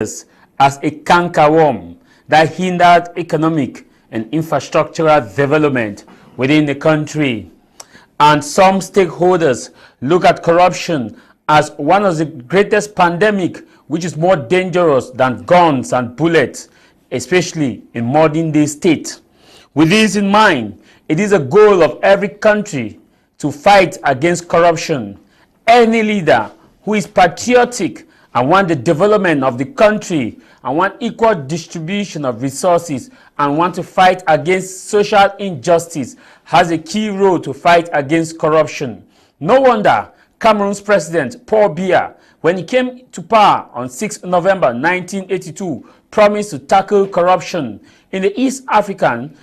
as a cankerworm that hindered economic and infrastructural development within the country. And some stakeholders look at corruption as one of the greatest pandemic, which is more dangerous than guns and bullets, especially in modern day state. With this in mind, it is a goal of every country to fight against corruption. Any leader who is patriotic and want the development of the country and want equal distribution of resources and want to fight against social injustice has a key role to fight against corruption. No wonder Cameroon's president Paul Biya, when he came to power on 6 November 1982, promised to tackle corruption. In the East African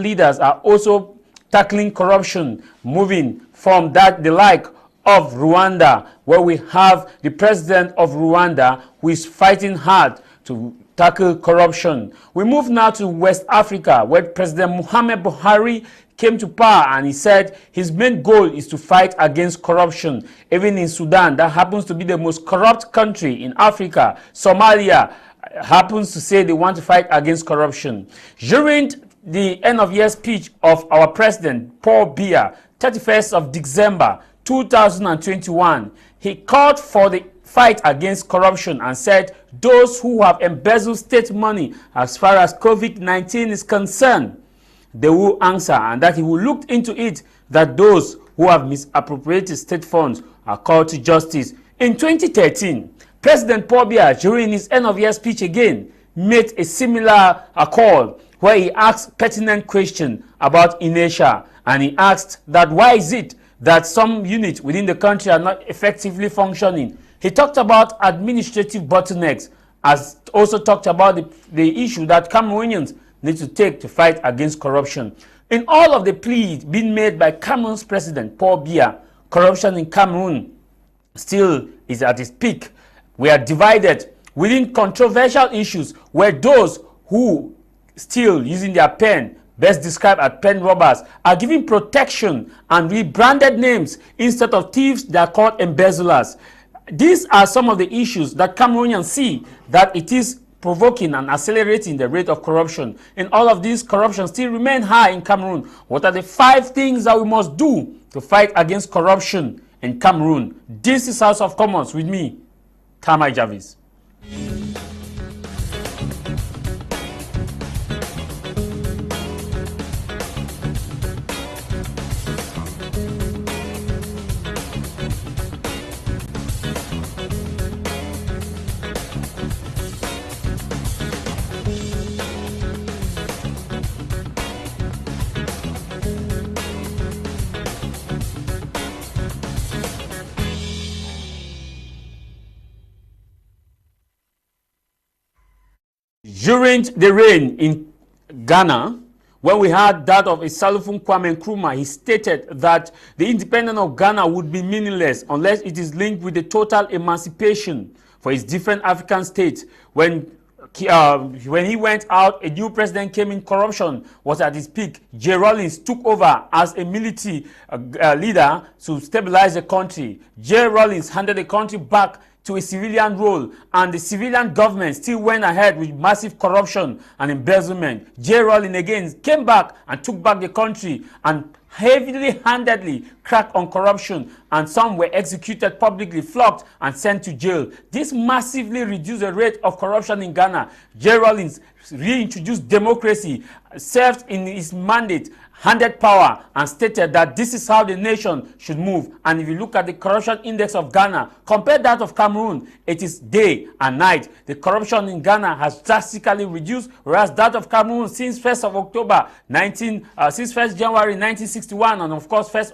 leaders are also tackling corruption, moving from the like of Rwanda, where we have the president of Rwanda who is fighting hard to tackle corruption. We move now to West Africa, where President Muhammad Buhari came to power and he said his main goal is to fight against corruption. Even in Sudan, that happens to be the most corrupt country in Africa. Somalia happens to say they want to fight against corruption. During the end of year speech of our president, Paul Biya, 31st of December 2021, he called for the fight against corruption and said those who have embezzled state money as far as COVID-19 is concerned, they will answer, and that he will look into it, that those who have misappropriated state funds are called to justice. In 2013, President Paul Biya, during his end of year speech again, made a similar call where he asked pertinent question about Nsah, and he asked that why is it that some units within the country are not effectively functioning. He talked about administrative bottlenecks, as also talked about the issue that Cameroonians need to take to fight against corruption. In all of the pleas being made by Cameroon's president, Paul Biya, corruption in Cameroon still is at its peak. We are divided within controversial issues where those who steal using their pen, best described as pen robbers, are given protection and rebranded names. Instead of thieves, they are called embezzlers. These are some of the issues that Cameroonians see that it is provoking and accelerating the rate of corruption. In all of these, corruption still remain high in Cameroon. What are the 5 things that we must do to fight against corruption in Cameroon? This is House of Commons with me, Tah Mai Jarvis. During the reign in Ghana, when we had that of Salufun Kwame Nkrumah, he stated that the independence of Ghana would be meaningless unless it is linked with the total emancipation for its different African states. When he went out, a new president came in, corruption was at its peak. J. Rawlings took over as a military leader to stabilize the country. J. Rawlings handed the country back to a civilian role, and the civilian government still went ahead with massive corruption and embezzlement. J. Rawlings again came back and took back the country and heavily-handedly cracked on corruption, and some were executed publicly, flogged, and sent to jail. This massively reduced the rate of corruption in Ghana. J. Rawlings reintroduced democracy, served in his mandate, handed power, and stated that this is how the nation should move. And if you look at the corruption index of Ghana, compare that of Cameroon, it is day and night. The corruption in Ghana has drastically reduced, whereas that of Cameroon since 1st of October, since 1st January 1961, and of course 1st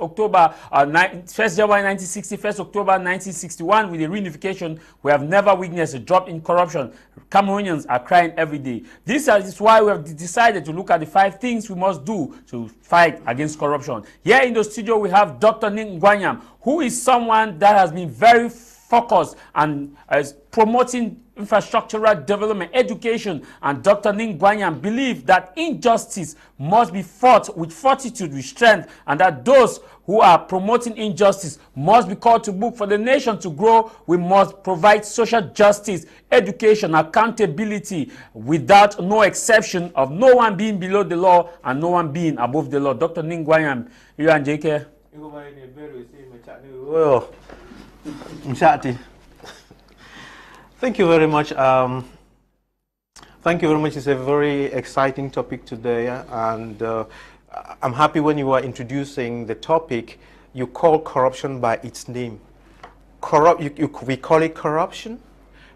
January 1960, 1st October 1961, with the reunification, we have never witnessed a drop in corruption. Cameroonians are crying every day. This is why we have decided to look at the 5 things we must do to fight against corruption. Here in the studio we have Dr. Nick Ngwanyam, who is someone that has been very focused and is promoting infrastructural development, education, and Dr. Ningwanyam believe that injustice must be fought with fortitude, with strength, and that those who are promoting injustice must be called to book. For the nation to grow, we must provide social justice, education, accountability, without no exception of no one being below the law and no one being above the law. Dr. Ningwanyam, you and JK. Well, thank you very much. Thank you very much. It's a very exciting topic today, and I'm happy when you were introducing the topic, you call corruption by its name. We call it corruption,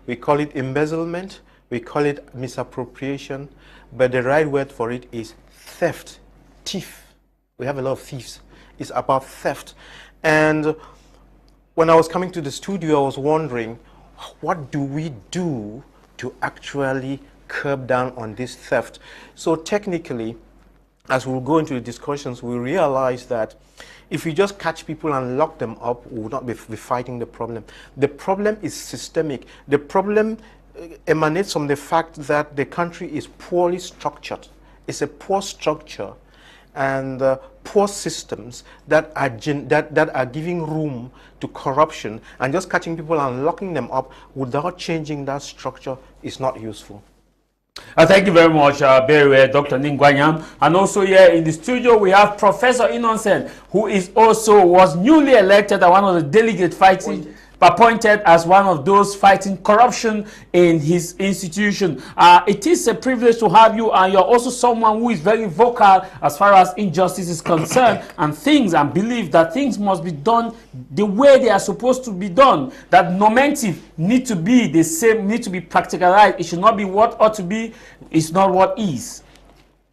we call it embezzlement, we call it misappropriation, but the right word for it is theft, thief. We have a lot of thieves. It's about theft. And when I was coming to the studio, I was wondering, what do we do to actually curb down on this theft? So technically, as we'll go into the discussions, we realize that if we just catch people and lock them up, we will not be fighting the problem. The problem is systemic. The problem emanates from the fact that the country is poorly structured. It's a poor structure and poor systems that are giving room to corruption, and just catching people and locking them up without changing that structure is not useful. Thank you very much, Dr. Ningwanyam. And also here in the studio we have Professor Innocent, who was newly elected as one of the delegates appointed as one of those fighting corruption in his institution. It is a privilege to have you, and you're also someone who is very vocal as far as injustice is concerned, and believe that things must be done the way they are supposed to be done, that normative need to be the same, need to be practicalized. It should not be what ought to be, it's not what is.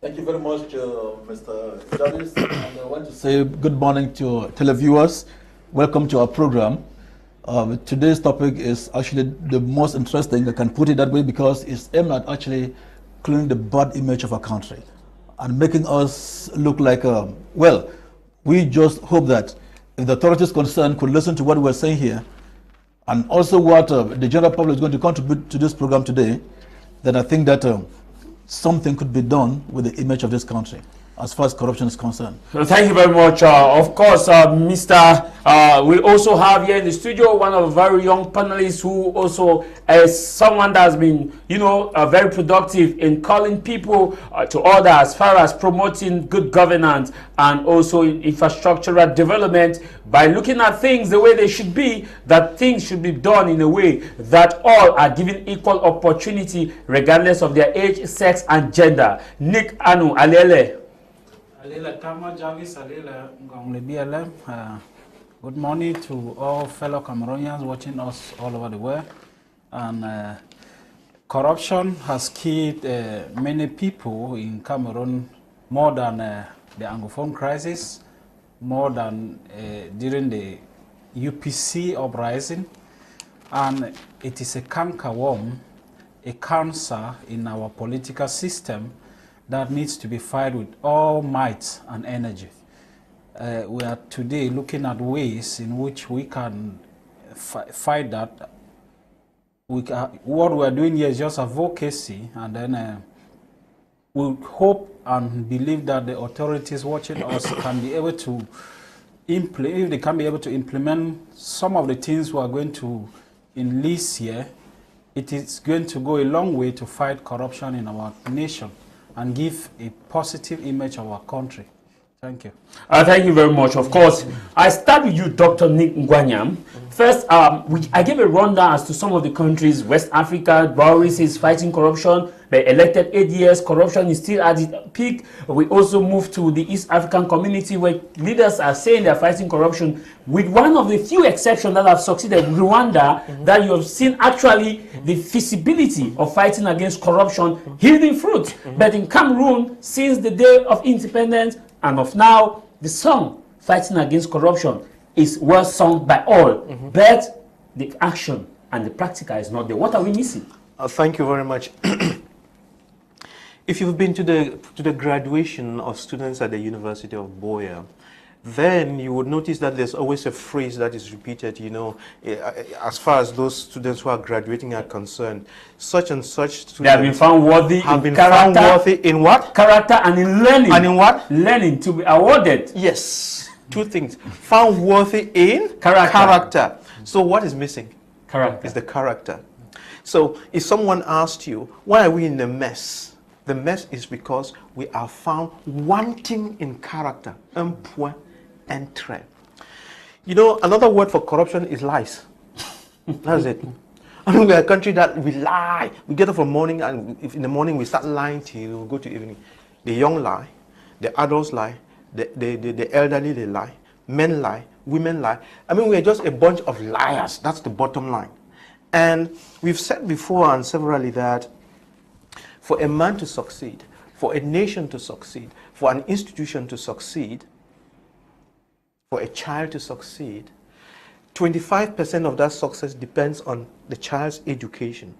Thank you very much, Mr. Jarvis. And I want to say good morning to televiewers. Welcome to our program. Today's topic is actually the most interesting, I can put it that way, because it's aimed at actually clearing the bad image of our country and making us look like, well, we just hope that if the authorities concerned could listen to what we're saying here, and also what the general public is going to contribute to this program today, then I think that something could be done with the image of this country as far as corruption is concerned. Thank you very much. Of course, we also have here in the studio one of the very young panelists who also is someone that has been, very productive in calling people to order as far as promoting good governance and also infrastructural development by looking at things the way they should be, that things should be done in a way that all are given equal opportunity regardless of their age, sex, and gender. Nick Anu Alele. Tah Mai Jarvis, good morning to all fellow Cameroonians watching us all over the world. And corruption has killed many people in Cameroon, more than the Anglophone crisis, more than during the UPC uprising. And it is a cankerworm, a cancer in our political system that needs to be fight with all might and energy. We are today looking at ways in which we can fight that. What we are doing here is just advocacy, and then we hope and believe that the authorities watching us can be able to if they can be able to implement some of the things we are going to enlist here. It is going to go a long way to fight corruption in our nation and give a positive image of our country. Thank you. Thank you very much. Of course, I start with you, Dr. Nick Ngwanyam. First, I gave a rundown as to some of the countries. West Africa, Boris is fighting corruption. They elected 8 years. Corruption is still at its peak. We also moved to the East African community where leaders are saying they're fighting corruption, with one of the few exceptions that have succeeded, Rwanda, that you have seen actually the feasibility of fighting against corruption yielding fruit. But in Cameroon, since the day of independence and of now, the song fighting against corruption is well sung by all, but the action and the practical is not there. What are we missing? Thank you very much. If you've been to the graduation of students at the University of Boya, then you would notice that there's always a phrase that is repeated, you know, as far as those students who are graduating are concerned. Such and such students They have been found worthy in found character. worthy in what? Character and in learning. And in what? Learning to be awarded. Yes. Two things. Found worthy in Character. So what is missing? Character. Is the character. So if someone asked you, why are we in the mess? The mess is because we are found wanting in character. Un point entre. You know, another word for corruption is lies. That's it. I mean, we're a country that we lie. We get up from morning, and if in the morning we start lying till we go to evening. The young lie, the adults lie, the elderly they lie, men lie, women lie. I mean, we're just a bunch of liars. That's the bottom line. And we've said before and severally that for a man to succeed, for a nation to succeed, for an institution to succeed, for a child to succeed, 25% of that success depends on the child's education.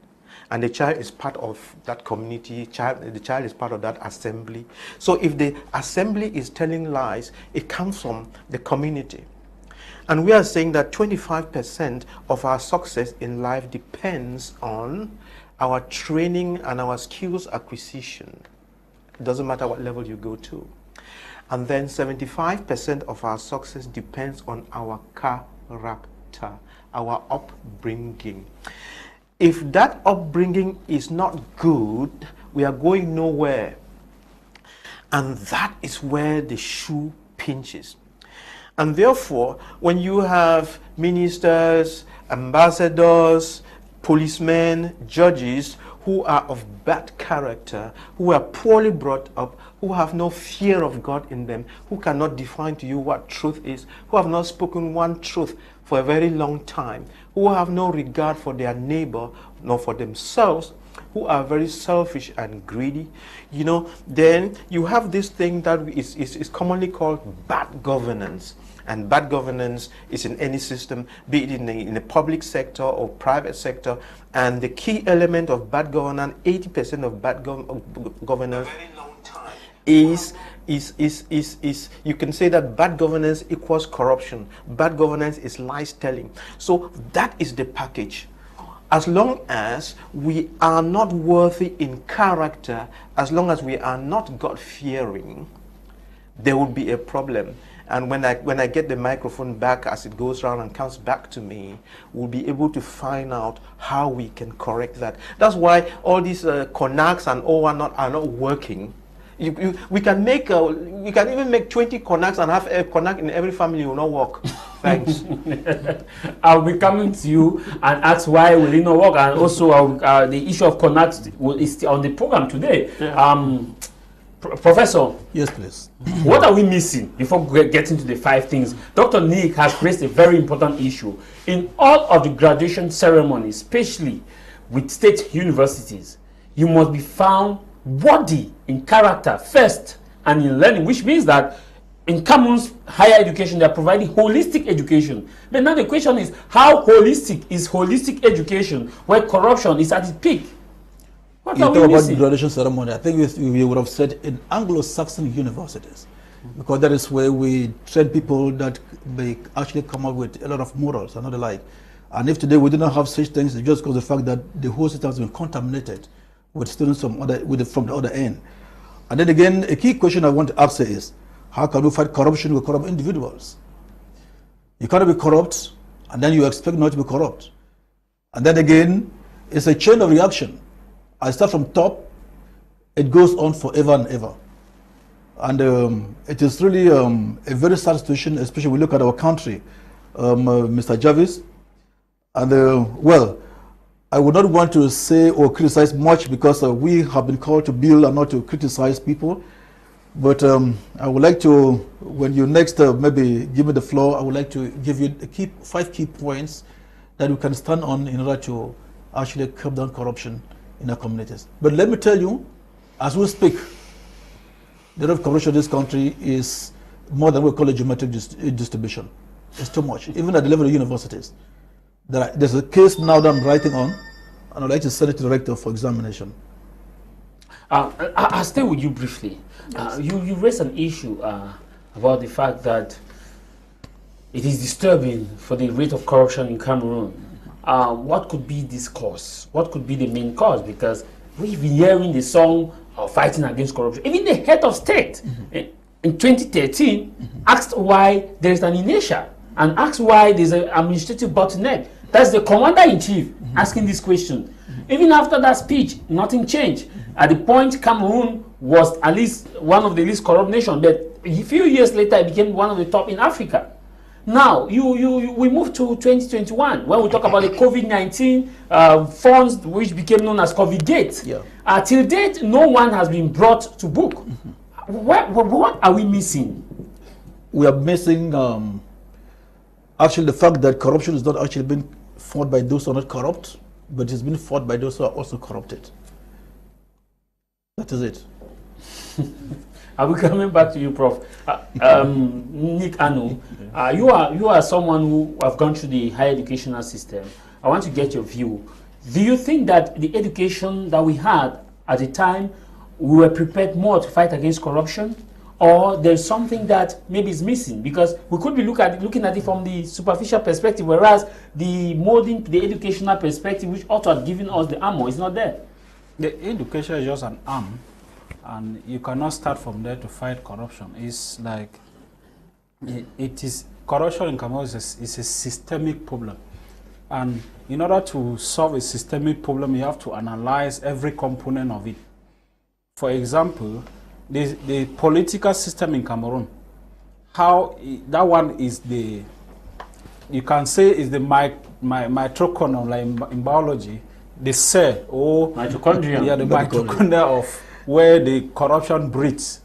And the child is part of that community, the child is part of that assembly. So if the assembly is telling lies, it comes from the community. And we are saying that 25% of our success in life depends on our training and our skills acquisition. It doesn't matter what level you go to. And then 75% of our success depends on our character, our upbringing. If that upbringing is not good, we are going nowhere. And that is where the shoe pinches. And therefore, when you have ministers, ambassadors, policemen, judges who are of bad character, who are poorly brought up, who have no fear of God in them, who cannot define to you what truth is, who have not spoken one truth for a very long time, who have no regard for their neighbor nor for themselves, who are very selfish and greedy, you know, then you have this thing that is commonly called bad governance. And bad governance is in any system, be it in the public sector or private sector. And the key element of bad governance, 80% of bad governance is you can say that bad governance equals corruption. Bad governance is lies telling. So that is the package. As long as we are not worthy in character, as long as we are not God-fearing, there will be a problem. And when I get the microphone back as it goes around and comes back to me, we'll be able to find out how we can correct that. That's why all these CONACs and all are not working. We can even make 20 CONACs and have a CONAC in every family. Will not work. Thanks. I'll be coming to you and ask why will it not work, and also the issue of CONACs is on the program today. Yeah. Professor, yes, please. What are we missing before getting to the 5 things? Dr. Nick has raised a very important issue. In all of the graduation ceremonies, especially with state universities, you must be found worthy in character first and in learning, which means that in Cameroon's higher education, they are providing holistic education. But now the question is, how holistic is holistic education where corruption is at its peak? You talk about the graduation ceremony. I think we would have said in Anglo-Saxon universities, because that is where we train people that they actually come up with a lot of morals and all the like. And if today we do not have such things, it's just because of the fact that the whole system has been contaminated with students from the other end. And then again, a key question I want to ask is, how can we fight corruption with corrupt individuals? You cannot be corrupt, and then you expect not to be corrupt. And then again, it's a chain of reaction. I start from top, it goes on forever and ever. And it is really a very sad situation, especially when we look at our country, Mr. Jarvis. And well, I would not want to say or criticize much because we have been called to build and not to criticize people. But I would like to, when you next maybe give me the floor, I would like to give you 5 key points that we can stand on in order to actually curb down corruption in our communities. But let me tell you, as we speak, the rate of corruption in this country is more than we call a geometric distribution. It's too much, even at the level of universities. There's a case now that I'm writing on, and I'd like to send it to the rector for examination. I'll stay with you briefly. You raised an issue about the fact that it is disturbing for the rate of corruption in Cameroon. What could be this cause? What could be the main cause? Because we've been hearing the song of fighting against corruption. Even the head of state in 2013 asked why there is an inertia and asked why there's an administrative bottleneck. That's the commander-in-chief asking this question. Even after that speech, nothing changed. At the point, Cameroon was at least one of the least corrupt nations, but a few years later, it became one of the top in Africa. Now, we move to 2021 when we talk about the COVID-19 funds, which became known as COVID-Gate. Yeah. Till date, no one has been brought to book. What are we missing? We are missing actually the fact that corruption is not actually being fought by those who are not corrupt, but it's been fought by those who are also corrupted. That is it. Are we coming back to you, Prof? Nick Anu, you are someone who have gone through the higher educational system. I want to get your view. Do you think that the education that we had at the time, we were prepared more to fight against corruption? Or there's something that maybe is missing? Because we could be looking at it from the superficial perspective, whereas the molding, the educational perspective, which ought to have given us the armor, is not there. The education is just an arm, and you cannot start from there to fight corruption. It's like, corruption in Cameroon is a systemic problem. And in order to solve a systemic problem, you have to analyze every component of it. For example, the political system in Cameroon, how that one is the, you can say is the mitochondria, like in biology, the cell or mitochondria. Yeah, the mitochondria of where the corruption breeds.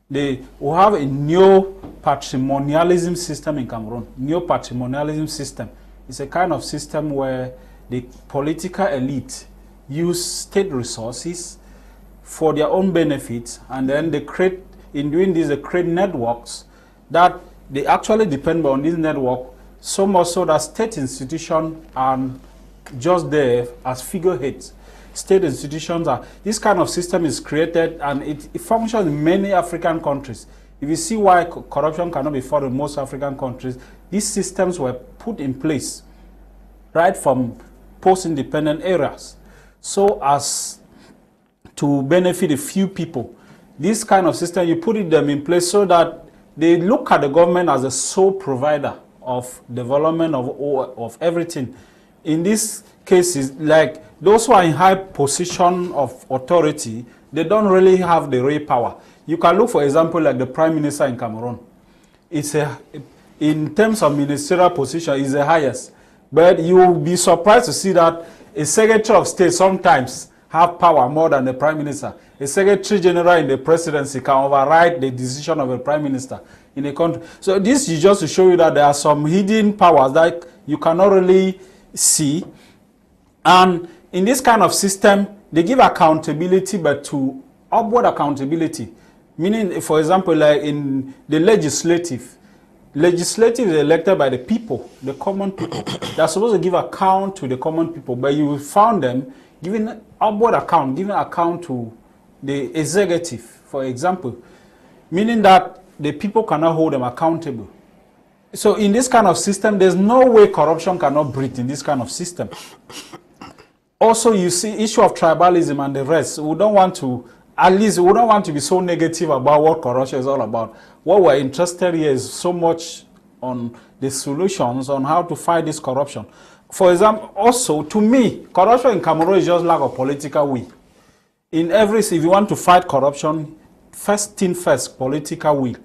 We have a neo-patrimonialism system in Cameroon. Neo-patrimonialism system is a kind of system where the political elite use state resources for their own benefits, and then they create, in doing this, they create networks that they actually depend on this network, so much so that state institutions are just there as figureheads. State institutions are, this kind of system is created, and it functions in many African countries. If you see why corruption cannot be fought in most African countries, these systems were put in place right from post-independent eras, so as to benefit a few people. This kind of system, you put them in place so that they look at the government as a sole provider of development of everything. In these cases, like those who are in high position of authority, they don't really have the real power. You can look, for example, like the Prime Minister in Cameroon. In terms of ministerial position, is the highest. But you will be surprised to see that a Secretary of State sometimes have power more than the Prime Minister. A Secretary General in the presidency can override the decision of a Prime Minister in a country. So this is just to show you that there are some hidden powers that you cannot really see. And in this kind of system, they give accountability, but to upward accountability. Meaning, for example, like in the legislative is elected by the people, the common people. They're supposed to give account to the common people, but you will find them giving upward account, giving account to the executive, for example, meaning that the people cannot hold them accountable. So in this kind of system, there's no way corruption cannot breathe in this kind of system. Also, you see issue of tribalism and the rest. We don't want to, at least we don't want to be so negative about what corruption is all about. What we're interested in here is so much on the solutions on how to fight this corruption. For example, also, to me, corruption in Cameroon is just lack of political will. In every, if you want to fight corruption, first thing first, political will.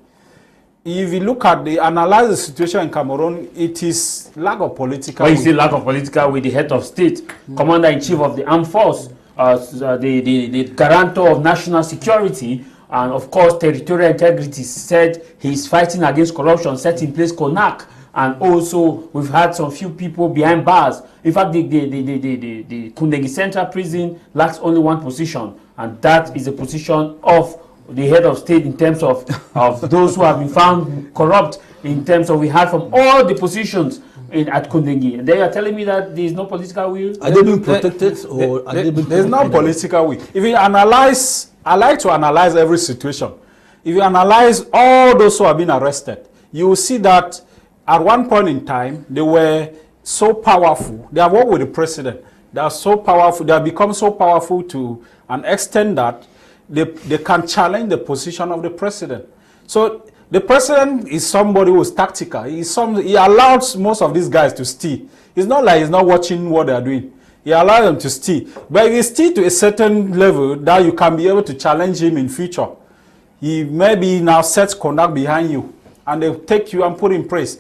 If you look at analyze the situation in Cameroon, it is lack of political will. When you say lack of political will, the head of state, commander-in-chief of the armed force, the guarantor of national security, and of course territorial integrity, said he's fighting against corruption, set in place CONAC. And also, we've had some few people behind bars. In fact, the Kundegi Central Prison lacks only one position, and that is the position of the head of state in terms of those who have been found corrupt, in terms of we had from all the positions at Kundegi. And they are telling me that there is no political will. Are they being protected, or are they being there's no political will? If you analyze, I like to analyze every situation. If you analyze all those who have been arrested, you will see that at one point in time, they were so powerful. They have worked with the president. They are so powerful. They have become so powerful to an extent that they can challenge the position of the president. So the president is somebody who is tactical. He allows most of these guys to steal. It's not like he's not watching what they are doing. He allows them to steal. But if you steal to a certain level that you can be able to challenge him in future, he maybe now sets conduct behind you and they take you and put in place.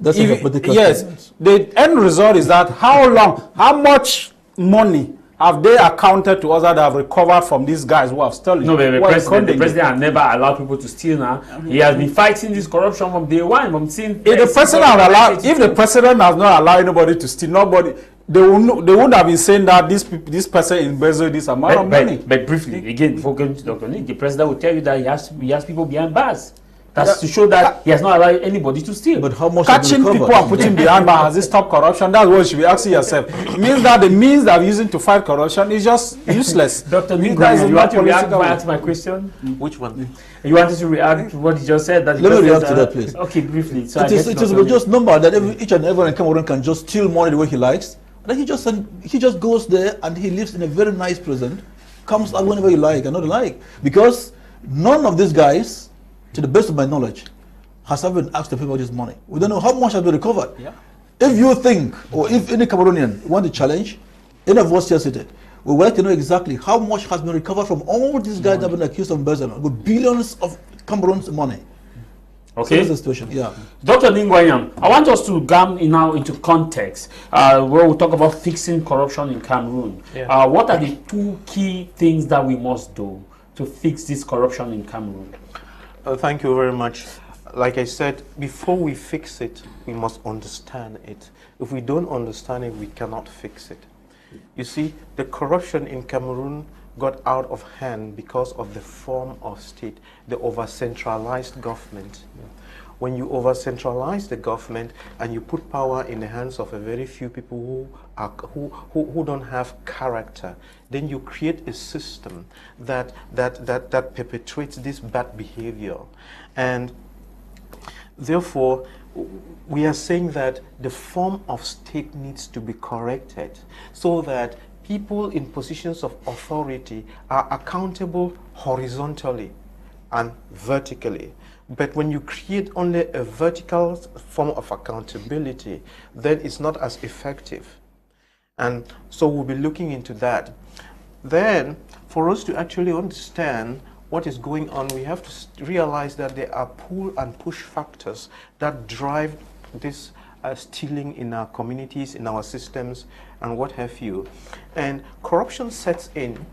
That's if, a hypothetical yes, statement. the end result is that how much money have they accounted to us that have recovered from these guys who have stolen? No, but the president has never allowed people to steal now. He has been fighting this corruption from day one. From seeing if the president has not allowed anybody to steal, they wouldn't have been saying that this person embezzled this amount of money. But briefly, again, before going to Dr. Nick, the president will tell you that he has people behind bars. That's to show that he has not allowed anybody to steal. But how much catching people and putting behind bars, has this stop corruption? That's what you should be asking yourself. It means that the means that are using to fight corruption is just useless. Dr. Nick, you want to react to my question? Which one? You wanted to react to what you just said? That Let me react to that, please. Okay, briefly. So it is just number that each and everyone in Cameroon can just steal money the way he likes. And then he just goes there and he lives in a very nice prison, comes out whenever you like and not like. Because none of these guys, to the best of my knowledge, has ever been asked to pay for this money. We don't know how much has been recovered. Yeah. If you think, or if any Cameroonian want to challenge, any of us here seated, we would like to know exactly how much has been recovered from all these guys that have been accused of embezzlement with billions of Cameroon's money. Okay. So that's the situation. Yeah. Dr. Ningwanyam, I want us to go now into context where we talk about fixing corruption in Cameroon. Yeah. What are the two key things that we must do to fix this corruption in Cameroon? Thank you very much. Like I said, before we fix it, we must understand it. If we don't understand it, we cannot fix it. You see, the corruption in Cameroon got out of hand because of the form of state, the over-centralized government. When you over-centralize the government and you put power in the hands of a very few people who don't have character, then you create a system that perpetuates this bad behavior. And therefore, we are saying that the form of state needs to be corrected so that people in positions of authority are accountable horizontally and vertically. But when you create only a vertical form of accountability, then it's not as effective. And so we'll be looking into that. Then, for us to actually understand what is going on, we have to realize that there are pull and push factors that drive this stealing in our communities, in our systems, and what have you. And corruption sets in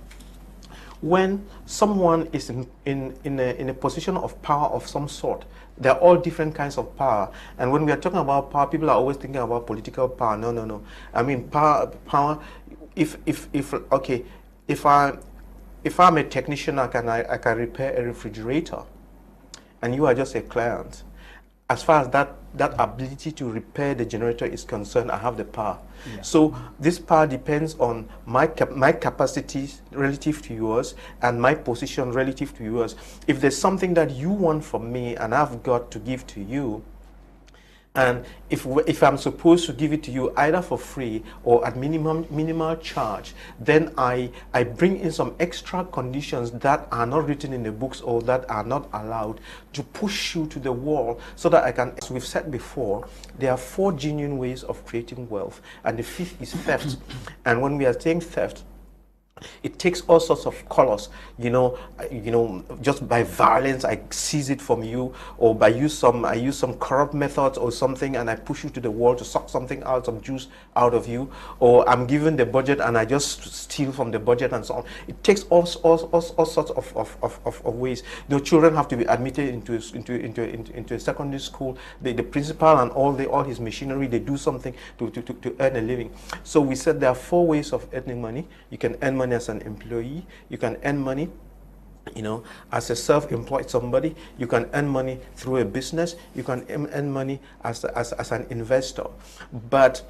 when someone is in a position of power of some sort. There are all different kinds of power. And when we are talking about power, people are always thinking about political power. No. I mean, power, if I'm a technician, I can repair a refrigerator, and you are just a client. As far as that ability to repair the generator is concerned, I have the power. Yeah. So this power depends on my capacities relative to yours and my position relative to yours. If there's something that you want from me and I've got to give to you, and if I'm supposed to give it to you either for free or at minimal charge, then I bring in some extra conditions that are not written in the books or that are not allowed to push you to the wall so that I can, as we've said before, there are 4 genuine ways of creating wealth, and the 5th is theft. And when we are saying theft, it takes all sorts of colors, just by violence I seize it from you, or I use some corrupt methods or something and I push you to the wall to suck something out, some juice out of you, or I'm given the budget and I just steal from the budget and so on. It takes all sorts of ways. The children have to be admitted into a secondary school. The principal and all his machinery, they do something to earn a living. So we said there are 4 ways of earning money. You can earn money as an employee, you can earn money as a self-employed somebody, you can earn money through a business, you can earn money as an investor. But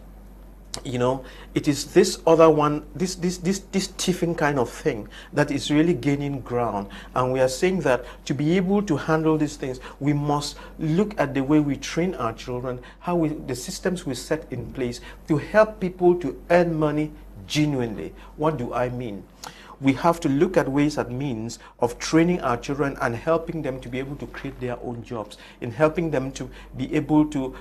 you know, it is this other one, this thieving kind of thing that is really gaining ground. And we are saying that to be able to handle these things, we must look at the way we train our children, the systems we set in place to help people to earn money genuinely. What do I mean? We have to look at ways and means of training our children and helping them to be able to create their own jobs, in helping them to be able to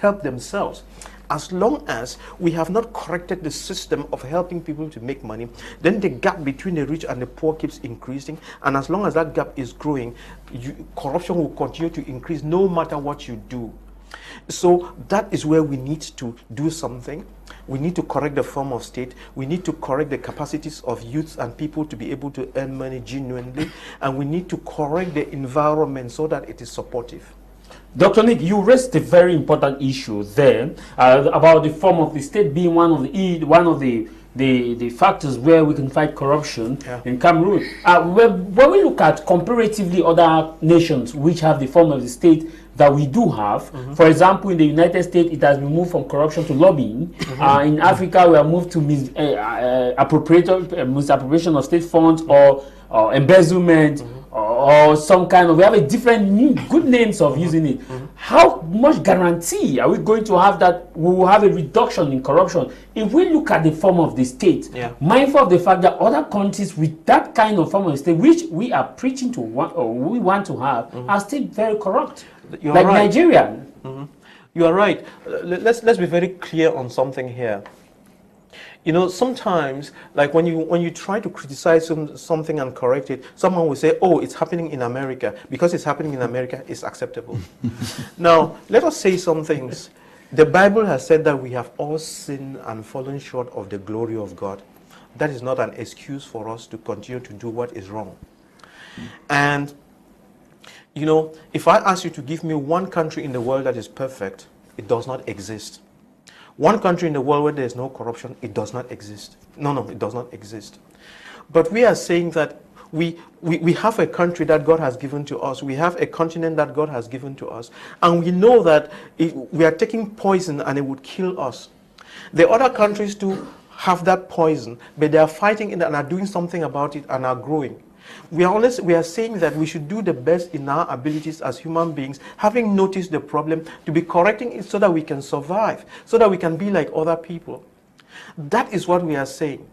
help themselves. As long as we have not corrected the system of helping people to make money, then the gap between the rich and the poor keeps increasing. And as long as that gap is growing, corruption will continue to increase no matter what you do. So that is where we need to do something. We need to correct the form of state. We need to correct the capacities of youths and people to be able to earn money genuinely. And we need to correct the environment so that it is supportive. Dr. Nick, you raised a very important issue there about the form of the state being one of the factors where we can fight corruption in Cameroon. When we look at comparatively other nations which have the form of the state that we do have, for example, in the United States, it has been moved from corruption to lobbying. In Africa, we have moved to misappropriation of state funds or embezzlement. Or some kind of, we have a different good names of using it. How much guarantee are we going to have that we will have a reduction in corruption if we look at the form of the state, mindful of the fact that other countries with that kind of form of state, which we are preaching to or we want to have, are still very corrupt, like right. Nigeria. You are right. Let's be very clear on something here. You know, sometimes, like when you try to criticize something and correct it, someone will say, oh, it's happening in America. Because it's happening in America, it's acceptable. Now, let us say some things. The Bible has said that we have all sinned and fallen short of the glory of God. That is not an excuse for us to continue to do what is wrong. And, you know, if I ask you to give me one country in the world that is perfect, it does not exist. One country in the world where there is no corruption, it does not exist. No, it does not exist. But we are saying that we have a country that God has given to us. We have a continent that God has given to us. And we know that we are taking poison and it would kill us. The other countries too have that poison, but they are fighting it and are doing something about it and are growing. We are saying that we should do the best in our abilities as human beings, having noticed the problem, to be correcting it so that we can survive, so that we can be like other people. That is what we are saying.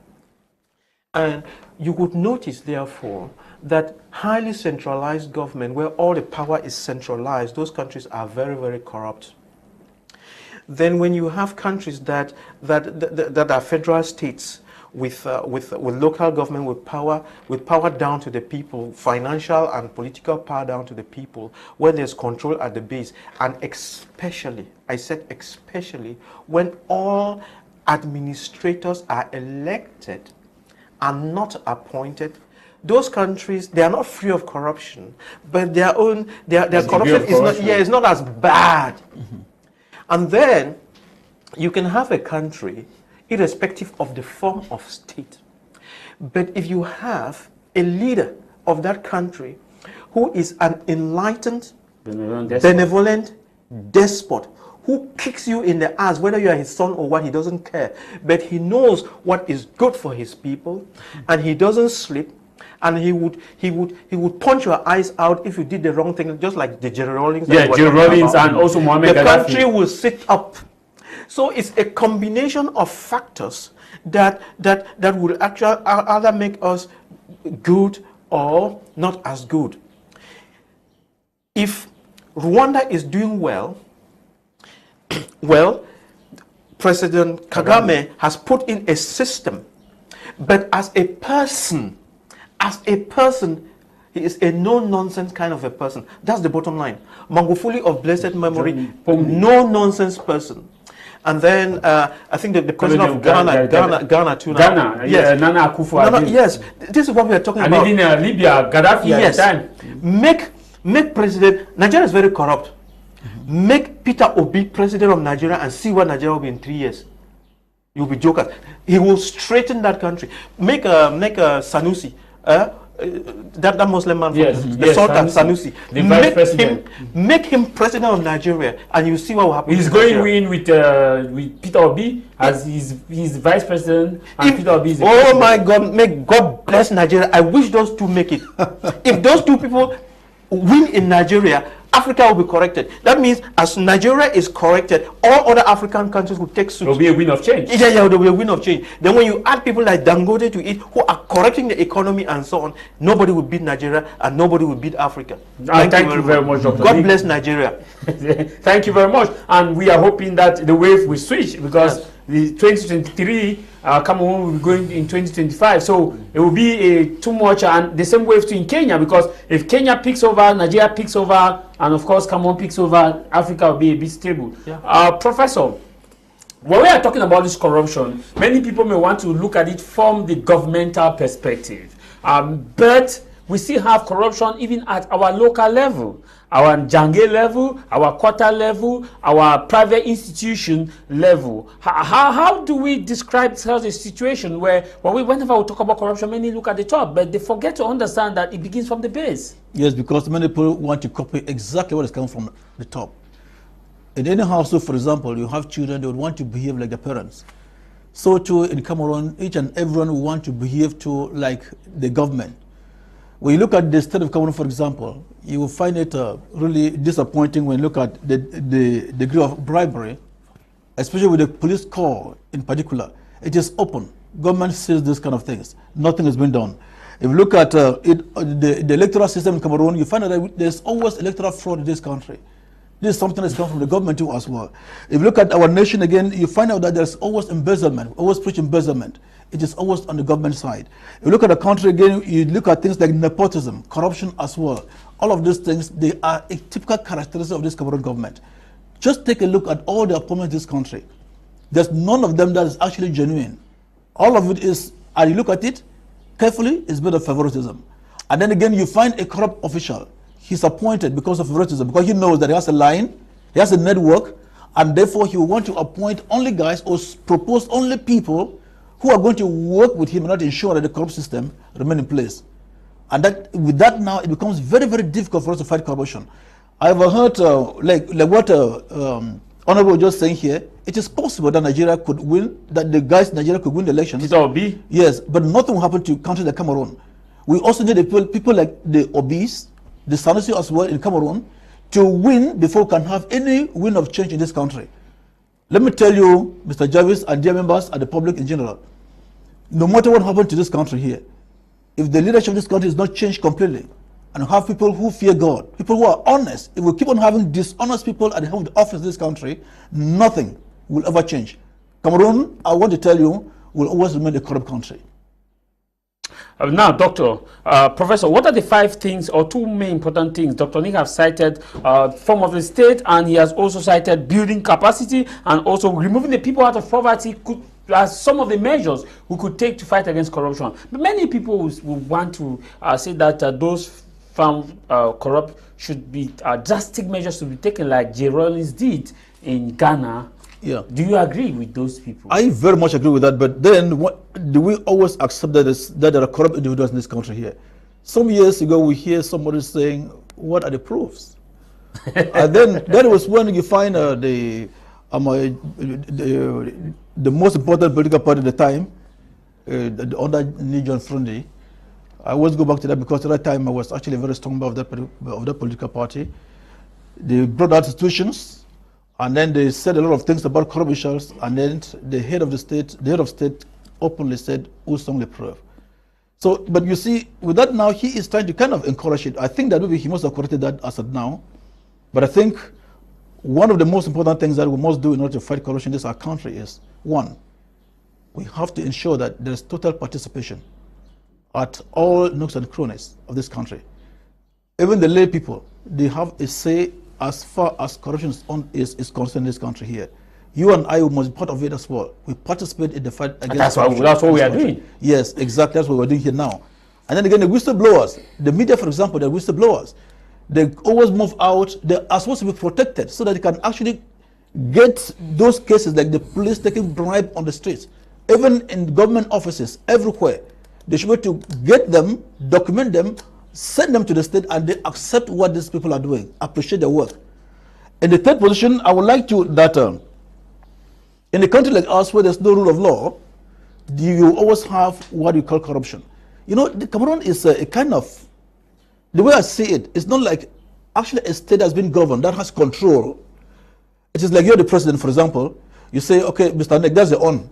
And you would notice, therefore, that highly centralized government, where all the power is centralized, those countries are very, very corrupt. Then when you have countries that are federal states, with local government, with power down to the people, financial and political power down to the people, where there's control at the base, and especially, I said especially, when all administrators are elected and not appointed, those countries, they are not free of corruption, but their corruption is not as bad. And then you can have a country irrespective of the form of state. But if you have a leader of that country who is an enlightened, benevolent despot, who kicks you in the ass, whether you are his son or what, he doesn't care. But he knows what is good for his people, and he doesn't sleep, and he would punch your eyes out if you did the wrong thing, just like the Jerry Rawlings. Yeah, Jerry Rawlings and also Mohammed The Gaddafi. country will sit up. So it's a combination of factors that will actually either make us good or not as good. If Rwanda is doing well, President Kagame has put in a system, but as a person, he is a no-nonsense kind of a person. That's the bottom line. Magufuli of blessed memory, no-nonsense person. And then I think the president of Ghana too. Ghana, yes. Nana Akufo-Addo. Yes, this is what we are talking about. And even Libya, Gaddafi yes. at the time. Make president. Nigeria is very corrupt. Make Peter Obi president of Nigeria and see what Nigeria will be in 3 years. You'll be jokers. He will straighten that country. Make Sanusi that Muslim man, Yes, the yes, Sultan Sanusi, Sanusi, the vice president. make him president of Nigeria, and you see what will happen. He's going in with Peter Obi as his vice president, and Peter Obi is the president. My God, may God bless Nigeria. I wish those two make it. If those two people win in Nigeria, Africa will be corrected. That means as Nigeria is corrected, all other African countries will take suit. There will be a win of change. Yeah, there will be a win of change. Then when you add people like Dangote to it, who are correcting the economy and so on, nobody will beat Nigeria and nobody will beat Africa. Thank you very much, Dr. God bless Nigeria. Thank you very much. And we are hoping that the wave will switch, because the 2023 Cameroon will be going in 2025, so it will be too much, and the same wave too in Kenya, because if Kenya picks over, Nigeria picks over, and of course Cameroon picks over, Africa will be a bit stable. Professor, when we are talking about this corruption, many people may want to look at it from the governmental perspective, but we still have corruption even at our local level, our Jange level, our quarter level, our private institution level. How do we describe such a situation where whenever we talk about corruption, many look at the top, but they forget to understand that it begins from the base? Yes, because many people want to copy exactly what is coming from the top. In any household, for example, you have children, they would want to behave like their parents. So too in Cameroon, each and everyone will want to behave to like the government. When you look at the state of Cameroon, for example, you will find it really disappointing when you look at the degree of bribery, especially with the police corps in particular. It is open. Government says this kind of things. Nothing has been done. If you look at the electoral system in Cameroon, you find that there's always electoral fraud in this country. This is something that's come from the government too as well. If you look at our nation again, you find out that there's always embezzlement, always preach embezzlement. It is always on the government side. If you look at the country again, you look at things like nepotism, corruption as well. All of these things, they are a typical characteristic of this Cameroon government. Just take a look at all the appointments in this country. There's none of them that is actually genuine. All of it is, and you look at it carefully, it's bit of favoritism. And then again, you find a corrupt official. He's appointed because of favoritism, because he knows that he has a line, he has a network, and therefore he will want to appoint only guys or propose only people who are going to work with him and not ensure that the corrupt system remain in place. And that with that now, it becomes very, very difficult for us to fight corruption. I've heard, like what Honorable was just saying here, it is possible that Nigeria could win, that the guys in Nigeria could win the elections. Peter Obi? Yes, but nothing will happen to countries like Cameroon. We also need people like the Obis, the Sanusi as well in Cameroon, to win before we can have any wind of change in this country. Let me tell you, Mr. Jarvis and dear members and the public in general, no matter what happens to this country here, if the leadership of this country is not changed completely, and have people who fear God, people who are honest, if we keep on having dishonest people at the helm of the office of this country, nothing will ever change. Cameroon, I want to tell you, will always remain a corrupt country. Now, Doctor, Professor, what are the 5 things or 2 main important things? Dr. Nick has cited form of the state, and he has also cited building capacity and also removing the people out of poverty as some of the measures we could take to fight against corruption. But many people will want to say that those found corrupt should be drastic measures to be taken, like J. Rawlings did in Ghana. Yeah. Do you agree with those people? I very much agree with that, but then do we always accept that there are corrupt individuals in this country here? Some years ago, we hear somebody saying, what are the proofs? And then that was when you find the most important political party at the time, the under John Frundi. I always go back to that because at that time I was actually a very strong member of that political party. They brought out institutions, and then they said a lot of things about corrupt officials, and then the head of state openly said, "Usong le preuve." So, but you see, with that now, he is trying to kind of encourage it. I think that maybe he must have corrected that as of now. But I think one of the most important things that we must do in order to fight corruption in this our country is, 1, we have to ensure that there is total participation at all nooks and crannies of this country. Even the lay people, they have a say as far as corruption is concerned in this country here. You and I must be part of it as well. We participate in the fight against corruption. That's what we are doing. Yes, exactly. That's what we're doing here now. And then again, the whistleblowers, the media, for example, the whistleblowers, they always move out. They are supposed to be protected so that they can actually get those cases like the police taking bribe on the streets, even in government offices, everywhere. They should be able to get them, document them, send them to the state, and they accept what these people are doing, appreciate their work. In the third position, I would like to that in a country like ours where there's no rule of law, you always have what you call corruption. You know, the Cameroon is a kind of, the way I see it, it's not like actually a state that's been governed, that has control. It is like you're the president, for example. You say, okay, Mr. Nick, that's your own.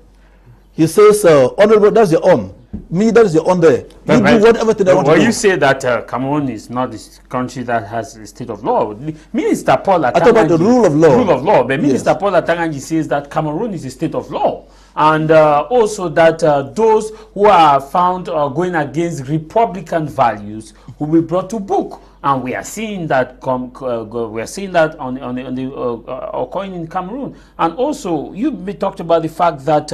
He says, honorable, that's your own. Me, that is your own there. You do whatever thing I want to do. Well, you say that Cameroon is not this country that has a state of law. Minister Paul Atanganji, I talk about the rule of law. Rule of law. But Minister Yes. Paul Atanganji says that Cameroon is a state of law. And also that those who are found going against Republican values will be brought to book. And we are seeing that occurring in Cameroon. And also, you talked about the fact that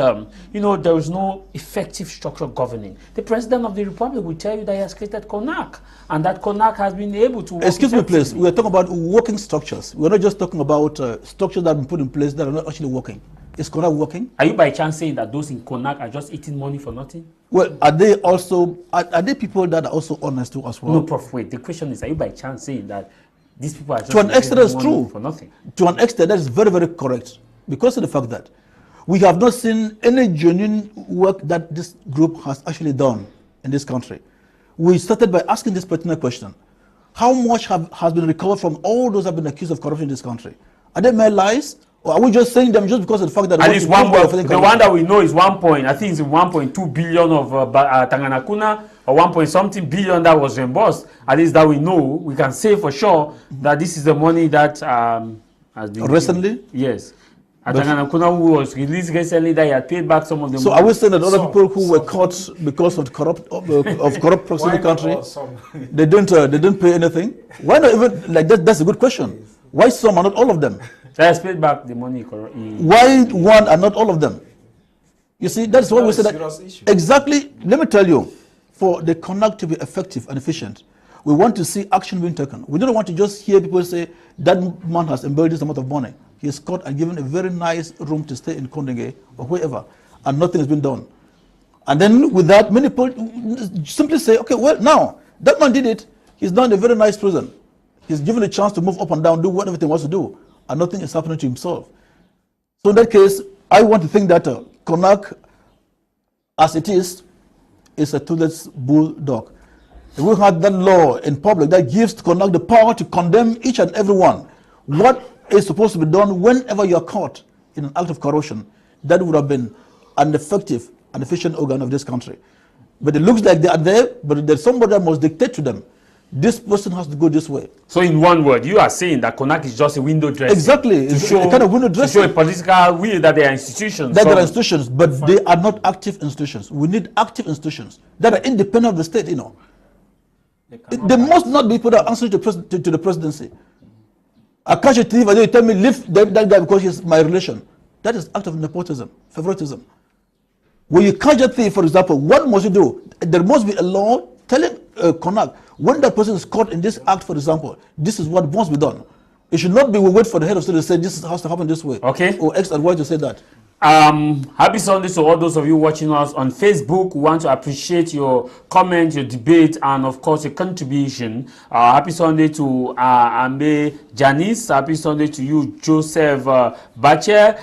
you know, there is no effective structural governing. The president of the republic will tell you that he has created CONAC, and that CONAC has been able to work. Excuse me, please. We are talking about working structures. We are not just talking about structures that have been put in place that are not actually working. Is CONAC working? Are you by chance saying that those in CONAC are just eating money for nothing? Well, are they also are they people that are also honest too as well? No, Prof. Wait. The question is: are you by chance saying that these people are just To an extent, that's money true. for nothing? To an extent, that is very, very correct. Because of the fact that we have not seen any genuine work that this group has actually done in this country. We started by asking this pertinent question: how much has been recovered from all those who have been accused of corruption in this country? Are they mere lies? Or are we just saying them just because of the fact that At least one point, the one that we know is 1 point, I think it's 1.2 billion of Tanganakuna, or 1 point something billion that was reimbursed. At least that we know, we can say for sure that this is the money that has been recently given. Yes. Tanganakuna, who was released recently, that he had paid back some of the money. So are we saying that other people who were caught because of corrupt proxy in the country, they didn't pay anything? Why not even like that? That's a good question. Why some and not all of them? They have paid back the money. Why one and not all of them? You see, that's why we say that. Exactly. Let me tell you, for the CONAC to be effective and efficient, we want to see action being taken. We don't want to just hear people say that man has embezzled this amount of money. He is caught and given a very nice room to stay in Kondenge or wherever, and nothing has been done. And then with that, many people simply say, okay, well, now that man did it. He's now in a very nice prison. He's given a chance to move up and down, do whatever he wants to do, and nothing is happening to himself. So in that case, I want to think that CONAC, as it is a toothless bulldog. If we had that law in public that gives CONAC the power to condemn each and every one, what is supposed to be done whenever you are caught in an act of corruption, that would have been an effective and efficient organ of this country. But it looks like they are there, but there's somebody that must dictate to them. This person has to go this way. So in one word, you are saying that CONAC is just a window dressing. Exactly. To show, a kind of window dressing. To show a political will that there are institutions. That there are institutions, but they are not active institutions. We need active institutions that are independent of the state, you know. They must not be people that answer to the presidency. I catch a thief and they tell me, leave that guy because he's my relation. That is act of nepotism, favoritism. When you catch a thief, for example, what must you do? There must be a law telling CONAC, when that person is caught in this act, for example, this is what must be done. It should not be we wait for the head of state to say this has to happen this way. Okay. Or X and Y to say that. Happy Sunday to all those of you watching us on Facebook. We want to appreciate your comment, your debate, and of course your contribution. Happy Sunday to Ambe Janice. Happy Sunday to you, Joseph Bacher,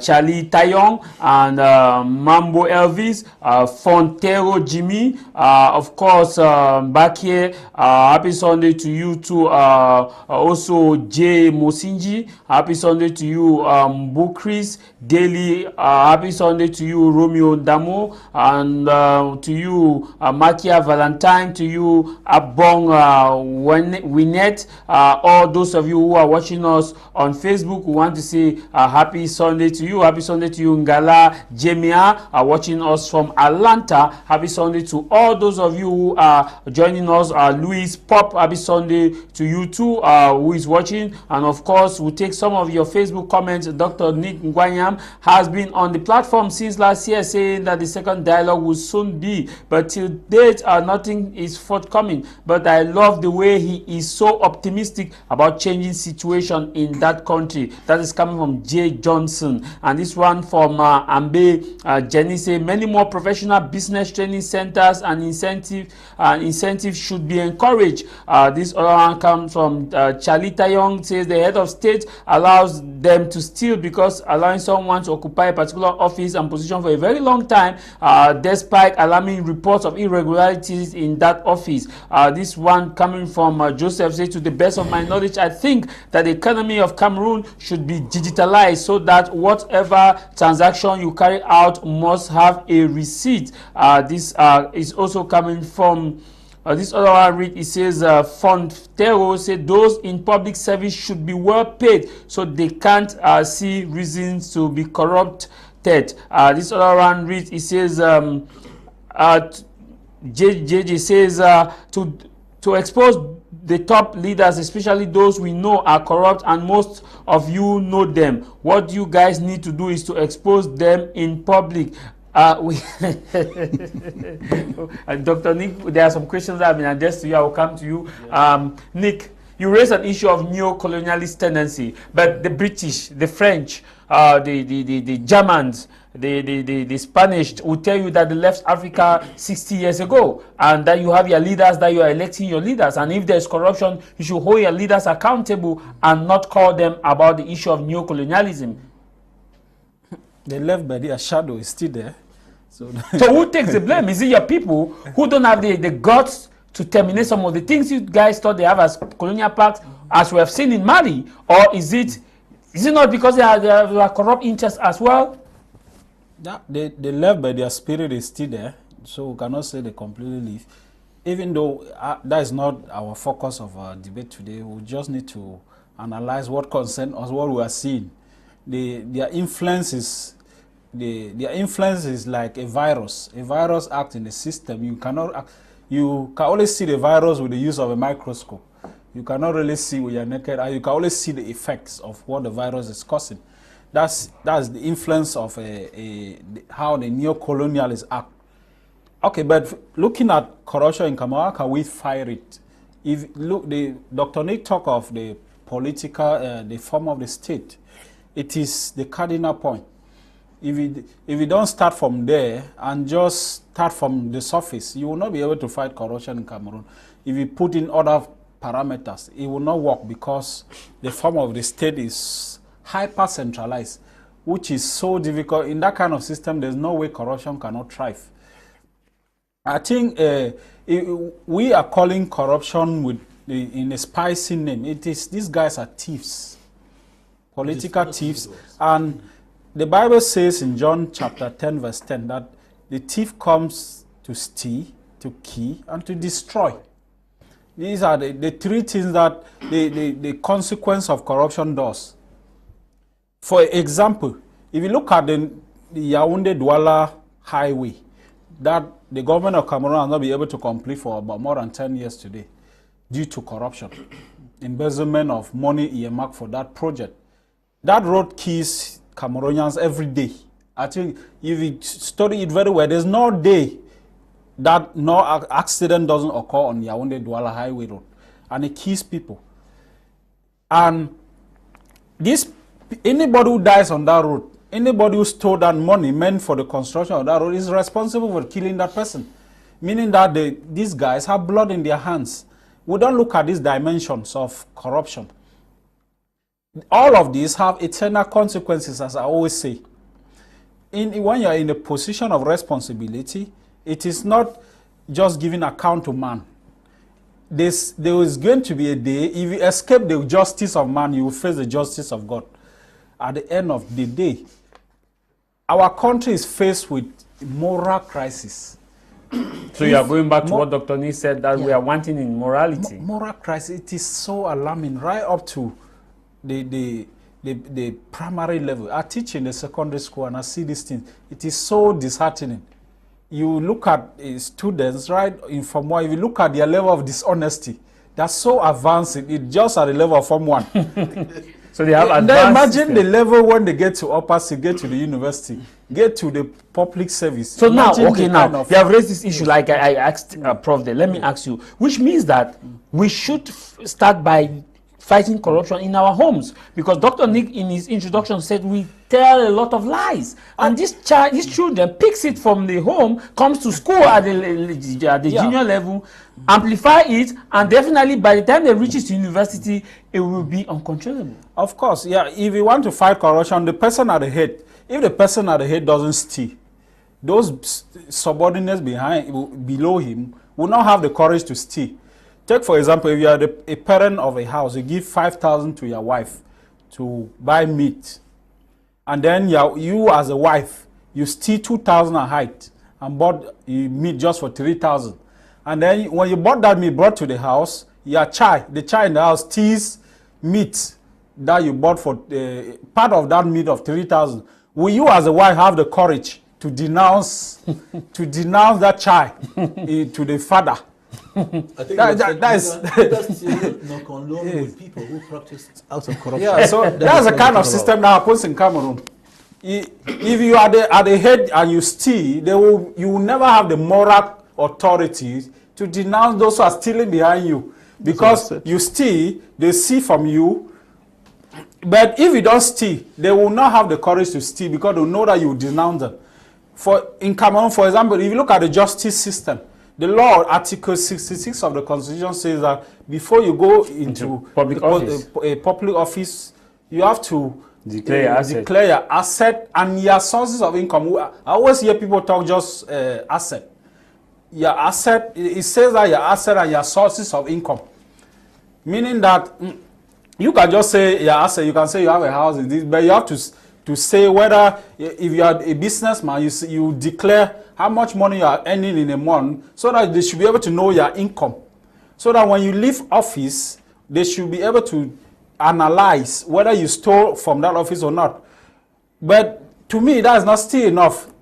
Charlie Tayong, and Mambo Elvis, Fontero Jimmy, of course back here. Happy Sunday to you too, also Jay Mosinji. Happy Sunday to you, Bukris Daily. Happy Sunday to you, Romeo Damo, and to you, Makia Valentine, to you, Abong Winnet, all those of you who are watching us on Facebook. We want to say happy Sunday to you. Happy Sunday to you, Ngala Jemia, watching us from Atlanta. Happy Sunday to all those of you who are joining us. Louis Pop, happy Sunday to you too, who is watching. And of course, we'll take some of your Facebook comments. Dr. Nick Ngwanyam has has been on the platform since last year saying that the second dialogue will soon be, but till date nothing is forthcoming. But I love the way he is so optimistic about changing situation in that country. That is coming from J. Johnson. And this one from Ambe Jenny say many more professional business training centers and incentives should be encouraged. This other one comes from Charlie Tayong, says the head of state allows them to steal because allowing someone to occupy a particular office and position for a very long time, despite alarming reports of irregularities in that office. This one coming from Joseph says, to the best of my knowledge, I think that the economy of Cameroon should be digitalized so that whatever transaction you carry out must have a receipt. This is also coming from this other one read, it says Fontero said those in public service should be well paid so they can't see reasons to be corrupted. This other one reads, it says JJ says to expose the top leaders, especially those we know are corrupt, and most of you know them. What you guys need to do is to expose them in public. Dr. Nick, there are some questions that have been addressed to you. I will come to you. Nick, you raised an issue of neo-colonialist tendency, but the British, the French, the Germans, the Spanish will tell you that they left Africa 60 years ago, and that you have your leaders, that you are electing your leaders, and if there's corruption, you should hold your leaders accountable and not call them about the issue of neo-colonialism. They left, but their shadow is still there. So who takes the blame? Is it your people who don't have the guts to terminate some of the things you guys thought they have as colonial pacts, as we have seen in Mali? Or is it not because they have corrupt interests as well? Yeah, they left, but their spirit is still there. So we cannot say they completely leave. Even though that is not our focus of our debate today, we just need to analyze what concerns us, what we are seeing. Their influence is like a virus. A virus acts in the system. You can only see the virus with the use of a microscope. You cannot really see with your naked eye. You can only see the effects of what the virus is causing. That's the influence of how the neo-colonialists act. Okay, but looking at corruption in Cameroon, how can we fight it? If look, Dr. Nick talk of the political, the form of the state. It is the cardinal point. If you don't start from there and just start from the surface, you will not be able to fight corruption in Cameroon. If you put in other parameters, it will not work because the form of the state is hyper-centralized, which is so difficult. In that kind of system, there's no way corruption cannot thrive. I think we are calling corruption in a spicy name. It is, these guys are thieves. Political thieves, and the Bible says in John chapter 10 verse 10 that the thief comes to steal, to kill, and to destroy. These are the three things that the consequence of corruption does. For example, if you look at the Yaoundé-Douala highway that the government of Cameroon has not been able to complete for about more than 10 years today due to corruption, embezzlement of money earmarked for that project. That road kills Cameroonians every day. I think if you study it very well, there's no day that no accident doesn't occur on Yaoundé-Douala Highway Road. And it kills people. And anybody who dies on that road, anybody who stole that money meant for the construction of that road is responsible for killing that person. Meaning that these guys have blood in their hands. We don't look at these dimensions of corruption. All of these have eternal consequences, as I always say. When you are in a position of responsibility, it is not just giving account to man. There is going to be a day, if you escape the justice of man, you will face the justice of God. At the end of the day, our country is faced with moral crisis. So you are going back to what Dr. Nee said, that we are wanting in morality. Moral crisis, it is so alarming, right up to the primary level. I teach in the secondary school and I see these things. It is so disheartening. You look at students, right, in Form 1, if you look at their level of dishonesty, that's so advanced, it's just at the level of Form 1. So they have Then advanced imagine the level when they get to upper, get to the university, get to the public service. So now, Imagine okay, the now kind of- you have raised this issue like I asked Prof. There. Let me ask you, which means that we should start by fighting corruption in our homes, because Dr. Nick in his introduction said we tell a lot of lies, and these children picks it from the home, comes to school at the junior level, amplify it, and definitely by the time they reaches to university, it will be uncontrollable. Of course, yeah. If you want to fight corruption, the person at the head, if the person at the head doesn't steal, those subordinates below him will not have the courage to steal. Take for example, if you are a parent of a house, you give 5,000 to your wife to buy meat, and then you as a wife, you steal 2,000 a height and bought meat just for 3,000, and then when you bought that meat brought to the house, the child in the house steals meat that you bought for part of that meat of 3,000. Will you as a wife have the courage to denounce that child to the father? I think that is with people who practice acts of corruption. Yeah, so that's the kind of system that happens in Cameroon. If you are at the head and you steal, you will never have the moral authority to denounce those who are stealing behind you, because you steal, they see from you. But if you don't steal, they will not have the courage to steal, because they know that you denounce them. In Cameroon, for example, if you look at the justice system, the law, Article 66 of the Constitution says that before you go into a public office, you have to declare your asset and your sources of income. I always hear people talk just asset. Your asset, it says that your asset and your sources of income. Meaning that you can just say your asset, you can say you have a house in this, but you have to say whether, if you are a businessman, you declare how much money you are earning in a month, so that they should be able to know your income. So that when you leave office, they should be able to analyze whether you stole from that office or not. But to me, that is not still enough.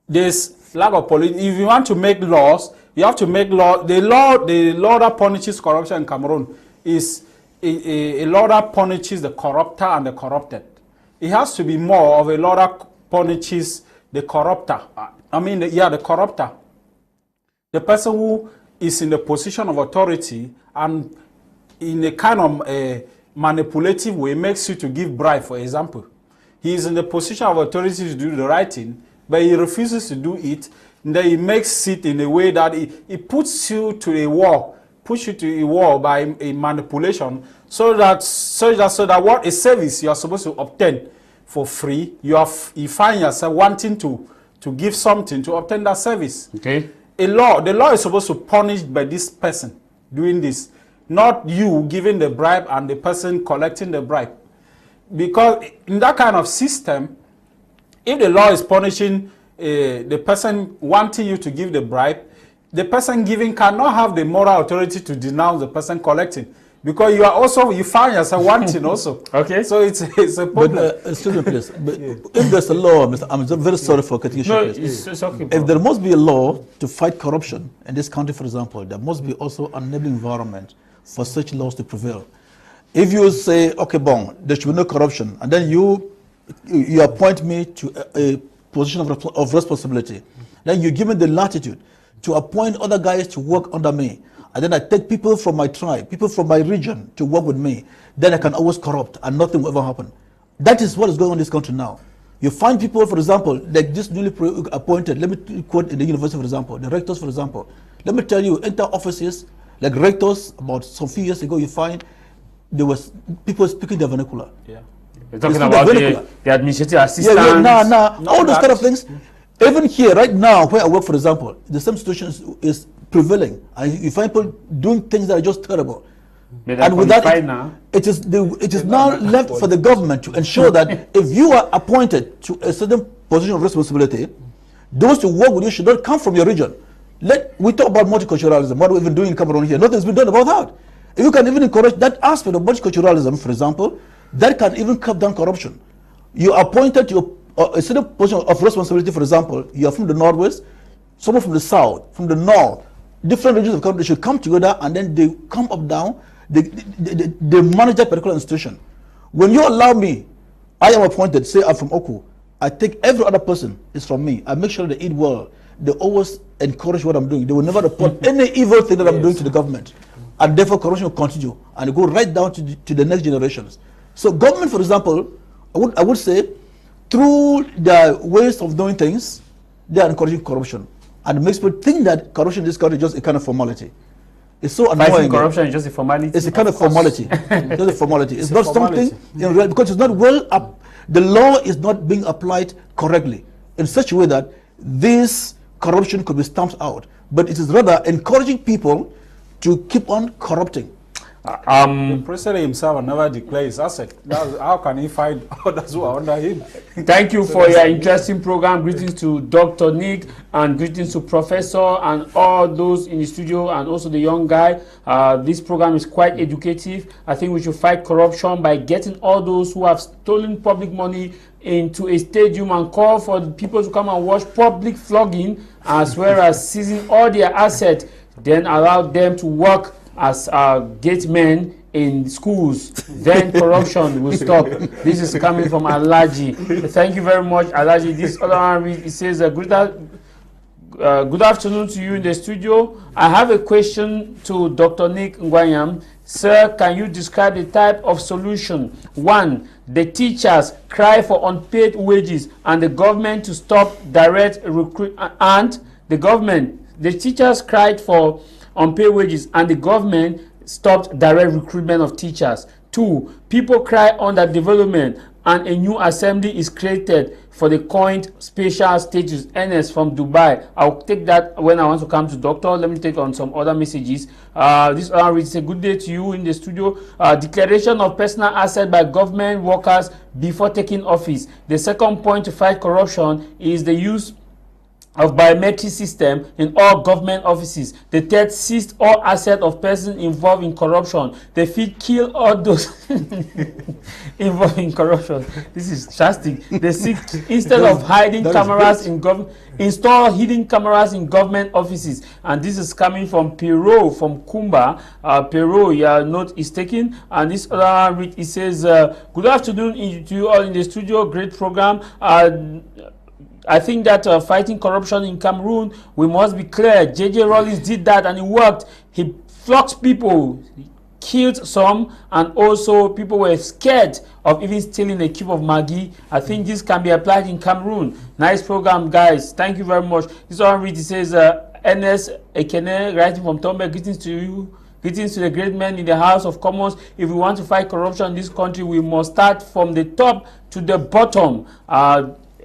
There's lack of policy. If you want to make laws, you have to make law. The law that punishes corruption in Cameroon is a law that punishes the corrupter and the corrupted. It has to be more of a law that punishes the corrupter. The corrupter. The person who is in the position of authority and in a kind of manipulative way makes you to give bribe, for example. He is in the position of authority to do the right thing, but he refuses to do it. And then he makes it in a way that it puts you to a wall, by a manipulation, so that what a service you are supposed to obtain for free, you find yourself wanting to give something to obtain that service. Okay. The law is supposed to punish by this person doing this, not you giving the bribe and the person collecting the bribe. Because in that kind of system, if the law is punishing the person wanting you to give the bribe, the person giving cannot have the moral authority to denounce the person collecting. Because you find yourself wanting also. Okay. So it's a problem. But, excuse me, please. But if there's a law, Mr. I'm very sorry for cutting you short. It's okay, if there must be a law to fight corruption in this country, for example, there must be also an enabling environment for such laws to prevail. If you say, okay, there should be no corruption, and then you appoint me to a position of responsibility, then you give me the latitude to appoint other guys to work under me, and then I take people from my tribe, people from my region to work with me, then I can always corrupt and nothing will ever happen. That is what is going on in this country now. You find people, for example, like this newly appointed, let me quote in the university, for example, the rectors, for example. Let me tell you, enter offices, like rectors, about some few years ago, you find there was people speaking their vernacular. Yeah. You're talking about the administrative assistants. All those kind of things. Even here, right now, where I work, for example, the same situation is prevailing, and you find people doing things that are just terrible. And with that, it is now left for the government to ensure that if you are appointed to a certain position of responsibility, those who work with you should not come from your region. We talk about multiculturalism, what we've been doing in Cameroon here. Nothing's been done about that. If you can even encourage that aspect of multiculturalism, for example, that can even cut down corruption. You are appointed to a certain position of responsibility, for example, you are from the northwest, someone from the south, from the north, different regions of the country should come together and then they come up down, they manage that particular institution. When you allow me, I am appointed, say I'm from Oku, I take every other person is from me. I make sure they eat well. They always encourage what I'm doing. They will never report any evil thing that I'm doing to the government. And therefore corruption will continue and go right down to the next generations. So government, for example, I would say, through their ways of doing things, they are encouraging corruption. And it makes people think that corruption in this country is just a kind of formality. It's so annoying. Fighting corruption is just a formality? It's a kind of formality. It's just a formality. It's not something, in real, because it's not well up. The law is not being applied correctly in such a way that this corruption could be stamped out. But it is rather encouraging people to keep on corrupting. The president himself will never declare his asset. How can he find others who are under him? Thank you for your interesting program. Greetings to Dr. Nick and greetings to Professor and all those in the studio and also the young guy. This program is quite educative. I think we should fight corruption by getting all those who have stolen public money into a stadium and call for the people to come and watch public flogging, as well as seizing all their assets, then allow them to work as gate men in schools. Then corruption will stop. This is coming from Alaji. Thank you very much, Alaji. This other one reads, it says, good afternoon to you in the studio. I have a question to Dr. Nick Ngwanyam. Sir, can you describe the type of solution? 1, the teachers cry for unpaid wages and the government to stop direct recruitment. And the teachers cried for unpaid wages and the government stopped direct recruitment of teachers. 2, people cry under development and a new assembly is created for the coined special status. NS from Dubai. I'll take that when I want to come to doctor. Let me take on some other messages. This one reads, a good day to you in the studio. Declaration of personal asset by government workers before taking office. The second point to fight corruption is the use of biometric system in all government offices. The third, seized all assets of persons involved in corruption. The fifth, kill all those involved in corruption. This is drastic. The sixth, instead of hiding cameras in government, install hidden cameras in government offices. And this is coming from Pero from Kumba. Pero, your note is taken. And this other one, it says, good afternoon to you all in the studio. Great program. I think that fighting corruption in Cameroon, we must be clear. J.J. Rawlings did that and it worked. He flogged people, killed some, and also people were scared of even stealing a cube of Maggi. I think this can be applied in Cameroon. Nice program, guys. Thank you very much. This one reads, it says, N.S. Ekene, writing from Tombe, greetings to you. Greetings to the great men in the House of Commons. If we want to fight corruption in this country, we must start from the top to the bottom.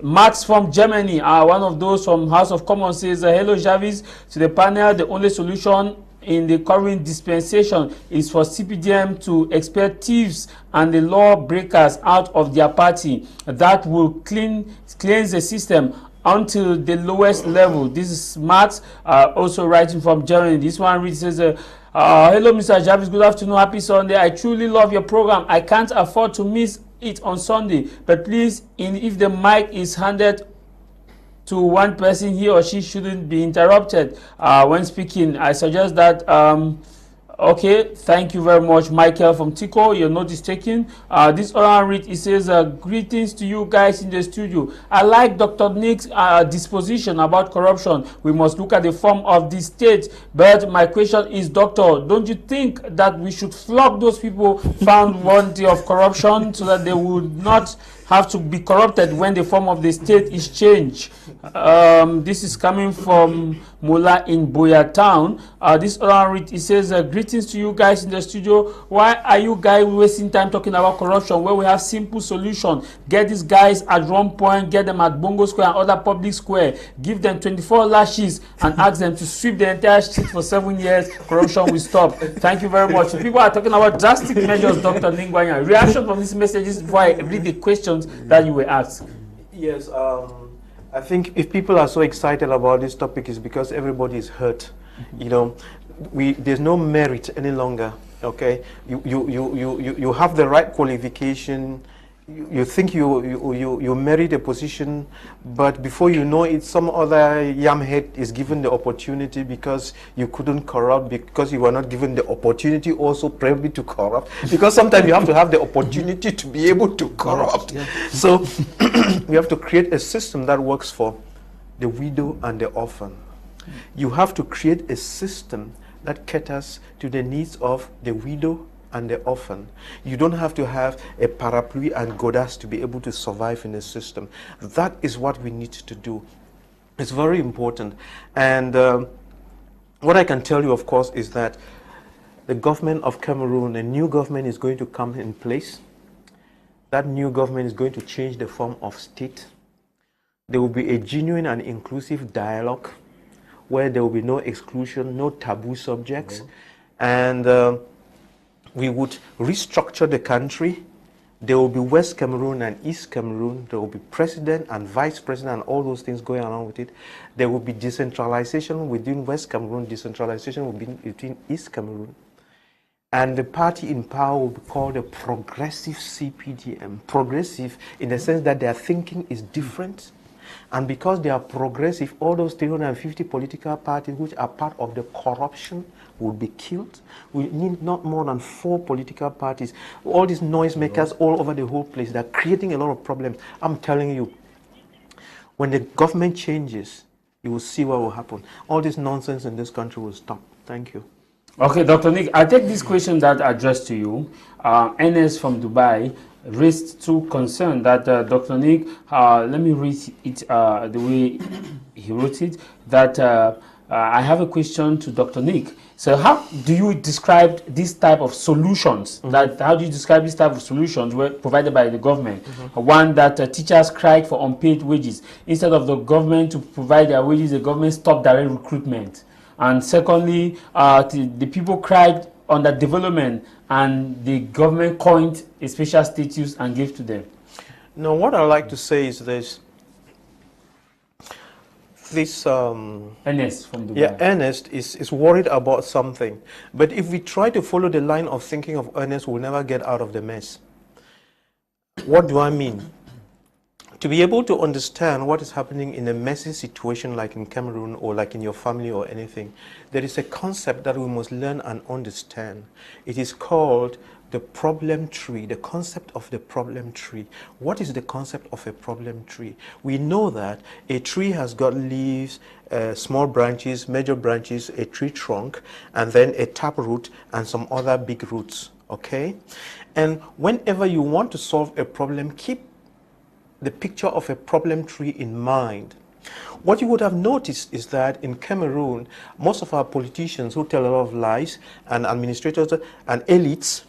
Max from Germany, one of those from House of Commons, says, hello Jarvis, to the panel. The only solution in the current dispensation is for CPDM to expel thieves and the law breakers out of their party. That will cleanse the system until the lowest level. This is Max, also writing from Germany. This one reads, says, hello Mr. Jarvis, good afternoon, happy Sunday. I truly love your program. I can't afford to miss it on Sunday, but please, if the mic is handed to one person, he or she shouldn't be interrupted when speaking. I suggest that okay, thank you very much, Michael from Tico. Your note is taken. This other read, it says, greetings to you guys in the studio. I like Dr. Nick's disposition about corruption. We must look at the form of the state. But my question is, Doctor, don't you think that we should flog those people found worthy of corruption so that they would not have to be corrupted when the form of the state is changed? This is coming from Mula in Boya Town. This other read, it says, greetings to you guys in the studio. Why are you guys wasting time talking about corruption where we have simple solution? Get these guys at one point, get them at Bongo Square and other public square, give them 24 lashes and ask them to sweep the entire street for 7 years. Corruption will stop. Thank you very much. People are talking about drastic measures, Dr. Ningwanya. Reaction from these messages before I read the questions that you were asked. Yes, I think if people are so excited about this topic is because everybody is hurt. You know, there's no merit any longer. Okay, you have the right qualification, you think you merit a position, but before you know it, some other yamhead is given the opportunity because you couldn't corrupt, because you were not given the opportunity also probably to corrupt, because sometimes you have to have the opportunity to be able to corrupt. Yeah. So we have to create a system that works for the widow and the orphan. You have to create a system that caters to the needs of the widow and the orphan. You don't have to have a parapluie and godas to be able to survive in a system. That is what we need to do. It's very important. And what I can tell you, of course, is that the government of Cameroon, a new government is going to come in place. That new government is going to change the form of state. There will be a genuine and inclusive dialogue where there will be no exclusion, no taboo subjects. And we would restructure the country. There will be West Cameroon and East Cameroon. There will be president and vice president and all those things going along with it. There will be decentralization within West Cameroon. Decentralization will be between East Cameroon. And the party in power will be called the Progressive CPDM. Progressive in the sense that their thinking is different. And because they are progressive, all those 350 political parties which are part of the corruption will be killed. We need not more than 4 political parties. All these noisemakers all over the whole place, they're creating a lot of problems. I'm telling you, when the government changes, you will see what will happen. All this nonsense in this country will stop. Thank you. Okay, Dr. Nick, I take this question that addressed to you. Ns from Dubai raised 2 concerns that Dr. Nick, let me read it the way he wrote it, that I have a question to Dr. Nick. So how do you describe this type of solutions? How do you describe this type of solutions provided by the government? One, that teachers cried for unpaid wages. Instead of the government to provide their wages, the government stopped direct recruitment. And secondly, the people cried on that development, and the government coined a special status and gave to them. Now, what I like to say is this. Ernest from Dubai. Yeah, Ernest is worried about something. But if we try to follow the line of thinking of Ernest, we'll never get out of the mess. What do I mean? To be able to understand what is happening in a messy situation like in Cameroon or like in your family or anything, there is a concept that we must learn and understand. It is called the problem tree, the concept of the problem tree. What is the concept of a problem tree? We know that a tree has got leaves, small branches, major branches, a tree trunk, and then a taproot and some other big roots, okay? And whenever you want to solve a problem, keep the picture of a problem tree in mind. What you would have noticed is that in Cameroon, most of our politicians who tell a lot of lies, and administrators and elites,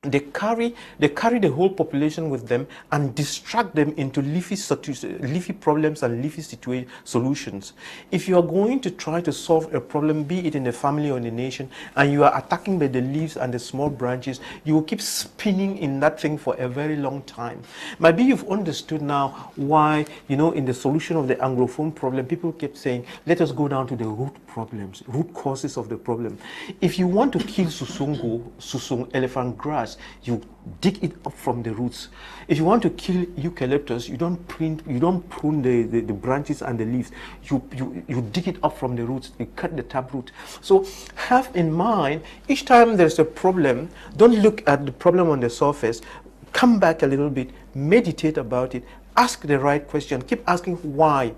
they carry the whole population with them and distract them into leafy problems and leafy solutions. If you are going to try to solve a problem, be it in a family or in a nation, and you are attacking by the leaves and the small branches, you will keep spinning in that thing for a very long time. Maybe you've understood now why, you know, in the solution of the Anglophone problem, people kept saying, let us go down to the root problems, root causes of the problem. If you want to kill susung, elephant grass, you dig it up from the roots. If you want to kill eucalyptus, you don't prune the branches and the leaves. You dig it up from the roots. You cut the taproot. So have in mind, each time there's a problem, don't look at the problem on the surface. Come back a little bit, meditate about it, ask the right question, keep asking why,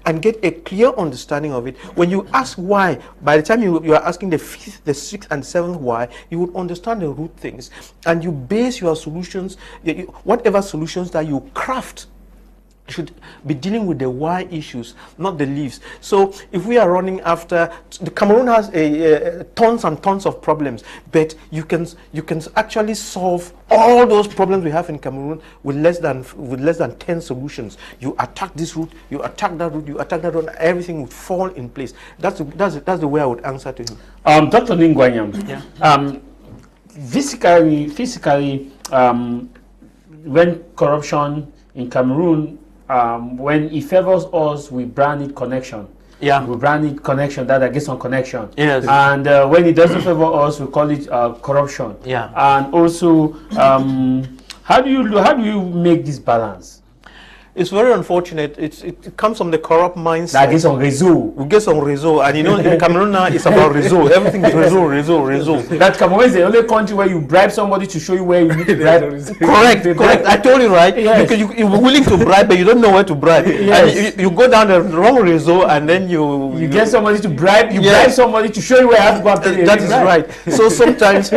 and get a clear understanding of it. When you ask why, by the time you are asking the 5th, the 6th, and 7th why, you would understand the root things, and you base your solutions, whatever solutions that you craft should be dealing with the why issues, not the leaves. So if we are running after, the Cameroon has tons and tons of problems, but you can actually solve all those problems we have in Cameroon with less than 10 solutions. You attack this route, you attack that route, you attack that route, everything would fall in place. That's the way I would answer to him. Dr. Ningwanyam, yeah. Physically, when corruption in Cameroon, when it favors us, we brand it connection. Yeah. We brand it connection, that gets on connection. Yes. And when it doesn't favor us, we call it corruption. Yeah. And also, how do you make this balance? It's very unfortunate. It comes from the corrupt mindset. That gets on réseau. We get on réseau, and you know in Cameroon now it's about réseau. Everything is réseau. That Cameroon is the only country where you bribe somebody to show you where you need to bribe. Correct. I told you right. Yes. Because you're willing to bribe, but you don't know where to bribe. Yes. And you go down the wrong réseau, and then you get somebody to bribe. You Yes. bribe somebody to show you where you have to go and pay. That is right. So sometimes,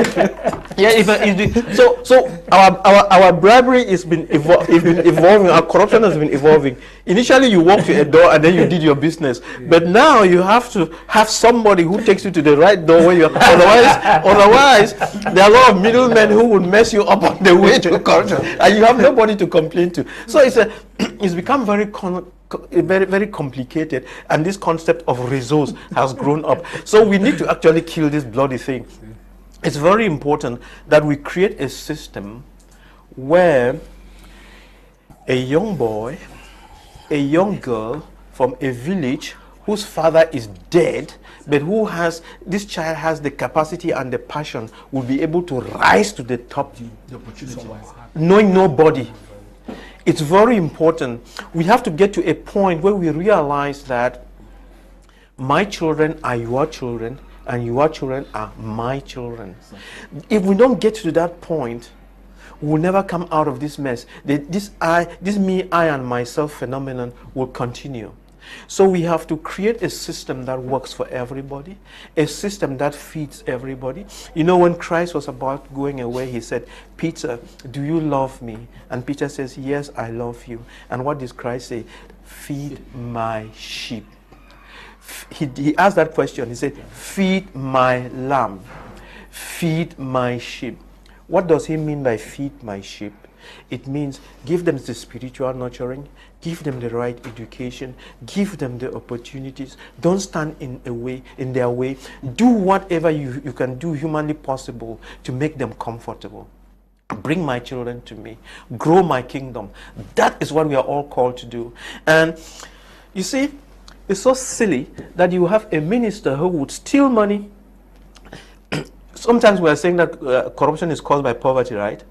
so our bribery has been evolving. Our corruption has been evolving. Initially, you walked to a door and then you did your business, but now you have to have somebody who takes you to the right door where you're. Otherwise, there are a lot of middlemen who will mess you up on the way to corruption, and you have nobody to complain to. So it's become very very complicated, and this concept of réseaux has grown up. So we need to actually kill this bloody thing. It's very important that we create a system where a young boy, a young girl from a village whose father is dead, but this child has the capacity and the passion, will be able to rise to the top, knowing nobody. It's very important. We have to get to a point where we realize that my children are your children, and your children are my children. If we don't get to that point, we'll never come out of this mess. This me, I, and myself phenomenon will continue. So we have to create a system that works for everybody, a system that feeds everybody. You know, when Christ was about going away, he said, Peter, do you love me? And Peter says, yes, I love you. And what does Christ say? Feed my sheep. He asked that question. He said, feed my lamb. Feed my sheep. What does he mean by feed my sheep? It means give them the spiritual nurturing, give them the right education, give them the opportunities. Don't stand in their way. Do whatever you can do humanly possible to make them comfortable. Bring my children to me. Grow my kingdom. That is what we are all called to do. And you see, it's so silly that you have a minister who would steal money. Sometimes we are saying that corruption is caused by poverty, right?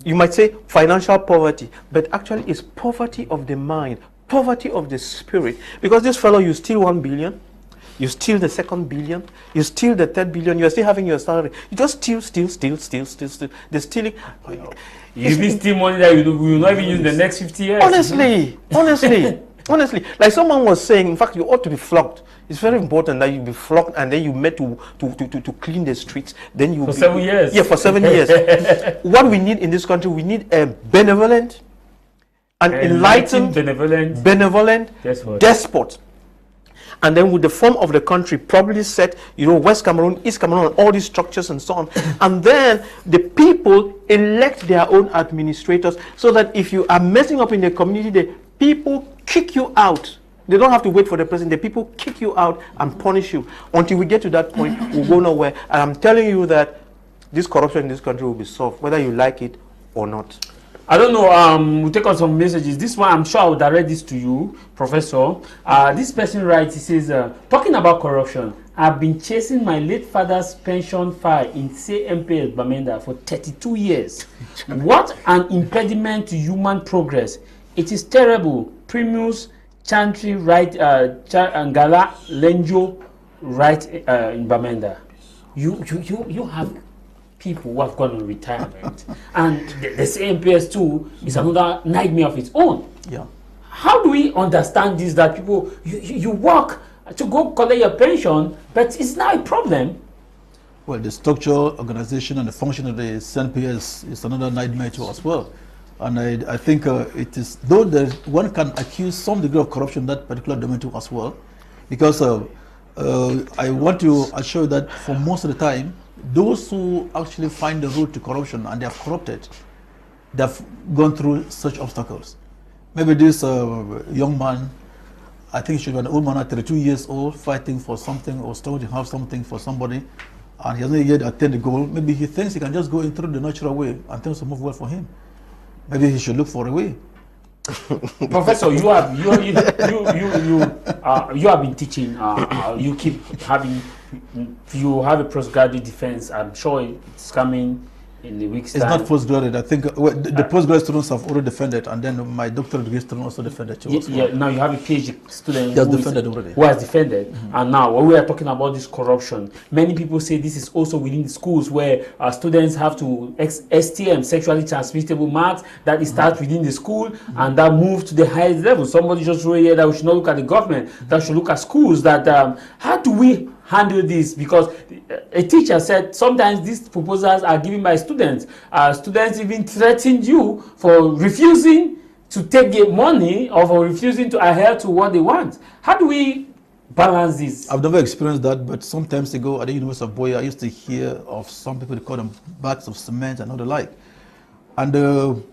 You might say financial poverty, but actually it's poverty of the mind, poverty of the spirit. Because this fellow, you steal 1 billion, you steal the 2nd billion, you steal the 3rd billion, you're still having your salary. You just steal. The stealing. You even steal money that you will not even use in the next 50 years. Honestly, like someone was saying, in fact, you ought to be flogged. It's very important that you be flogged, and then you met to clean the streets. Then you for 7 years. Yeah, for 7 years. What we need in this country, we need a benevolent, an enlightened, benevolent despot. And then with the form of the country probably set, West Cameroon, East Cameroon, all these structures and so on. And then the people elect their own administrators, so that if you are messing up in the community, the people kick you out. They don't have to wait for the president. The people kick you out and punish you. Until we get to that point, we'll go nowhere. And I'm telling you that this corruption in this country will be solved, whether you like it or not. I don't know, we'll take on some messages. This one, I'm sure I'll direct this to you, Professor. This person writes, he says, talking about corruption, I've been chasing my late father's pension file in CMPS Bamenda for 32 years. What an impediment to human progress. It is terrible. Primus, Chantry, right, Angala, Lenjo, right in Bamenda. You have people who have gone on retirement, and the CMPS too is another nightmare of its own. Yeah. How do we understand this, that people, you work to go collect your pension, but it's now a problem? Well, the structure, organization, and the function of the CMPS is another nightmare too as well. And I think it is, though one can accuse some degree of corruption in that particular domain too as well, because I want to assure you that for most of the time, those who actually find the route to corruption and they have corrupted, they have gone through such obstacles. Maybe this young man, I think he should be an old man at 32 years old, fighting for something or starting to have something for somebody, and he hasn't yet attained the goal. Maybe he thinks he can just go in through the natural way and things will move well for him. Maybe he should look for a way. Professor, you have been teaching. You keep having. You have a postgraduate defense. I'm sure it's coming in the week's time. It's not postgraduate. I think the postgraduate students have already defended, and then my doctorate degree student also defended too. Yeah, now you have a PhD student who has defended. And now when we are talking about this corruption, many people say this is also within the schools where students have to STM, sexually transmissible marks, that it starts within the school and that moves to the highest level. Somebody just wrote here that we should not look at the government, that should look at schools. That how do we handle this? Because a teacher said sometimes these proposals are given by students. Students even threatened you for refusing to take the money or for refusing to adhere to what they want. How do we balance this? I've never experienced that, but some time ago at the University of Boya, I used to hear of some people, they call them bags of cement and all the like. And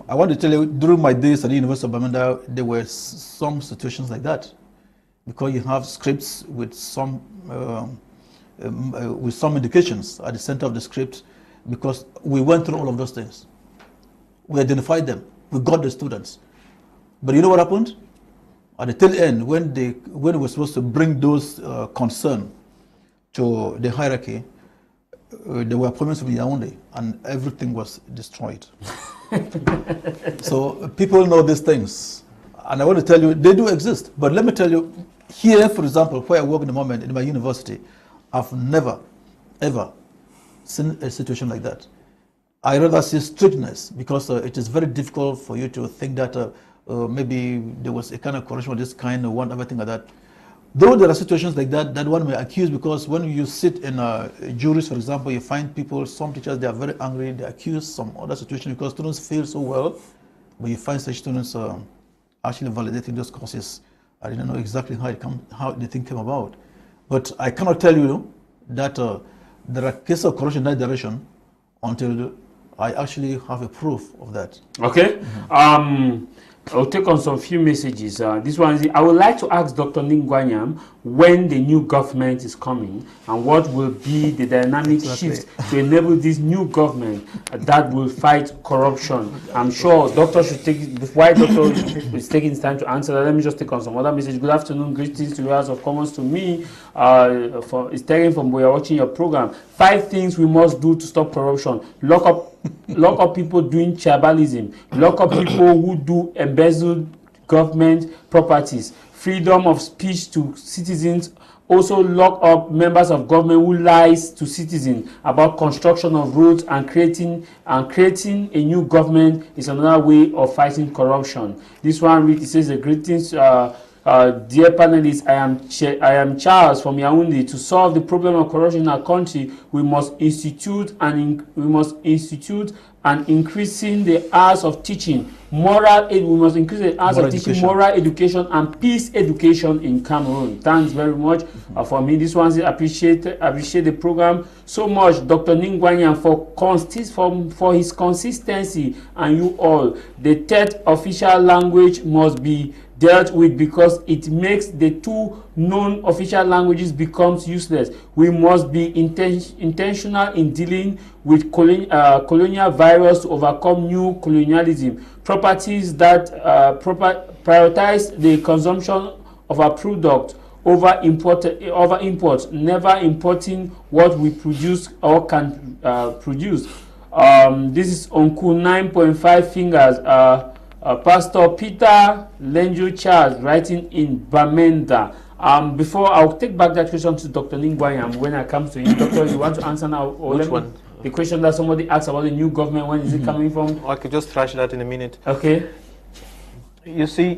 I want to tell you, during my days at the University of Bamenda, there were some situations like that, because you have scripts with some indications at the center of the script, because we went through all of those things. We identified them. We got the students. But you know what happened? At the tail end, when we were supposed to bring those concerns to the hierarchy, there were appointments from Yaoundé, and everything was destroyed. So people know these things. And I want to tell you, they do exist. But let me tell you, here, for example, where I work in the moment in my university, I've never, ever seen a situation like that. I rather see strictness, because it is very difficult for you to think that maybe there was a kind of corruption of this kind or one other thing like that. Though there are situations like that that one may accuse, because when you sit in juries, for example, you find people, some teachers, they are very angry, they accuse some other situation because students fail so well, but you find such students actually validating those courses. I didn't know exactly how the thing came about. But I cannot tell you that there are cases of corruption in that direction until I actually have a proof of that. Okay. I'll take on some few messages. This one is, I would like to ask Dr. Ningwanyam when the new government is coming and what will be the dynamic shift to enable this new government that will fight corruption. I'm sure Doctor should take, why Doctor is taking his time to answer that, let me just take on some other message. Good afternoon, greetings to the House of Commons, to me. It's taken from we are watching your program. 5 things we must do to stop corruption. Lock up people doing tribalism. Lock up people who do embezzled government properties. Freedom of speech to citizens. Also lock up members of government who lies to citizens about construction of roads, and creating a new government is another way of fighting corruption. This one reads, it says, greetings, dear panelists, I am Charles from Yaoundé. To solve the problem of corruption in our country, we must institute and increasing the hours of teaching, we must increase the hours of teaching moral education and peace education in Cameroon. Thanks very much for me. This one is appreciate the program so much, Dr. Ningwanyam, for his consistency, and you all. The third official language must be dealt with because it makes the 2 known official languages becomes useless. We must be intentional in dealing with colonial virus to overcome new colonialism. Properties that prioritize the consumption of our product over import, never importing what we produce or can produce. This is Uncle 9.5 fingers. Pastor Peter Lenjo Charles writing in Bamenda. Before I'll take back that question to Dr. Ningwanyam when I come to him. Doctor, you want to answer now? Or Which one? The question that somebody asked about the new government, when is it coming from? I could just trash that in a minute. Okay. You see,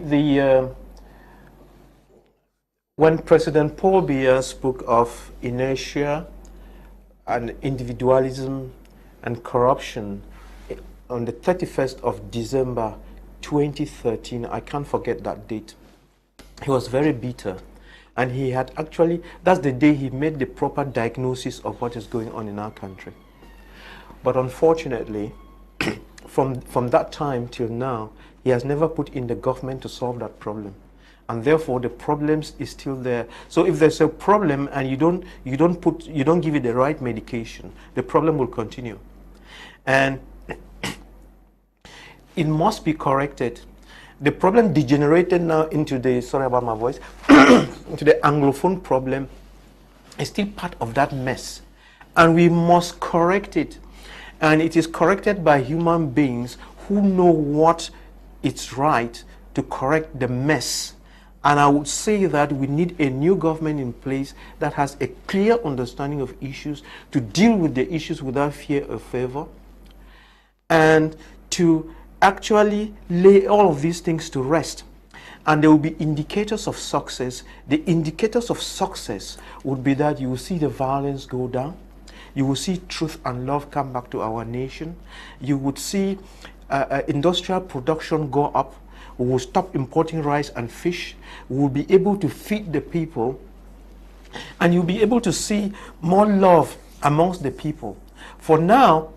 when President Paul Biya spoke of inertia and individualism and corruption on the 31st of December 2013, I can't forget that date. He was very bitter, and he had actually, that's the day he made the proper diagnosis of what is going on in our country. But unfortunately, from that time till now, he has never put in the government to solve that problem, and therefore the problems is still there. So if there's a problem and you don't give it the right medication, the problem will continue, and it must be corrected. The problem degenerated now into the, sorry about my voice, into the Anglophone problem. Is still part of that mess. And we must correct it. And it is corrected by human beings who know what is right to correct the mess. And I would say that we need a new government in place that has a clear understanding of issues, to deal with the issues without fear or favor, and to actually lay all of these things to rest. And there will be indicators of success. The indicators of success would be that you will see the violence go down. You will see truth and love come back to our nation. You would see industrial production go up. We will stop importing rice and fish. We will be able to feed the people. And you'll be able to see more love amongst the people. For now,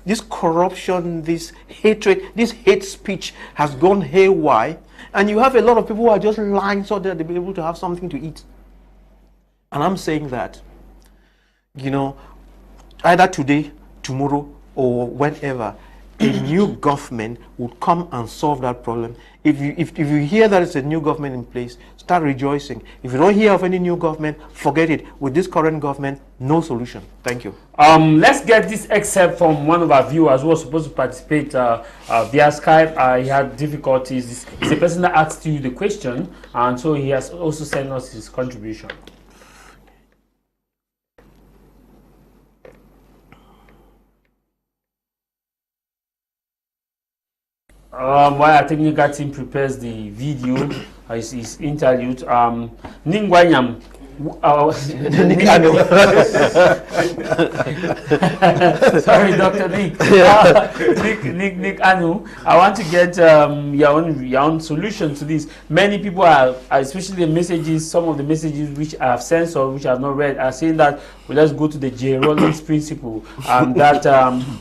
this corruption, this hatred, this hate speech has gone haywire. And you have a lot of people who are just lying so that they'll be able to have something to eat. And I'm saying that, you know, either today, tomorrow, or whenever, a new government would come and solve that problem. If you hear that it's a new government in place, start rejoicing. If you don't hear of any new government, forget it. With this current government, no solution. Thank you. Let's get this excerpt from one of our viewers who was supposed to participate via Skype. He had difficulties. It's the person that asked you the question, and so he has also sent us his contribution. While our technical team prepares the video, his interlude, Ningwanyam. Sorry, Dr. Nick. Nick Anu, I want to get your own solution to this. Many people are, especially the messages, some of the messages which I have sent or which I have not read, are saying that let's go to the J. Rollins principle, that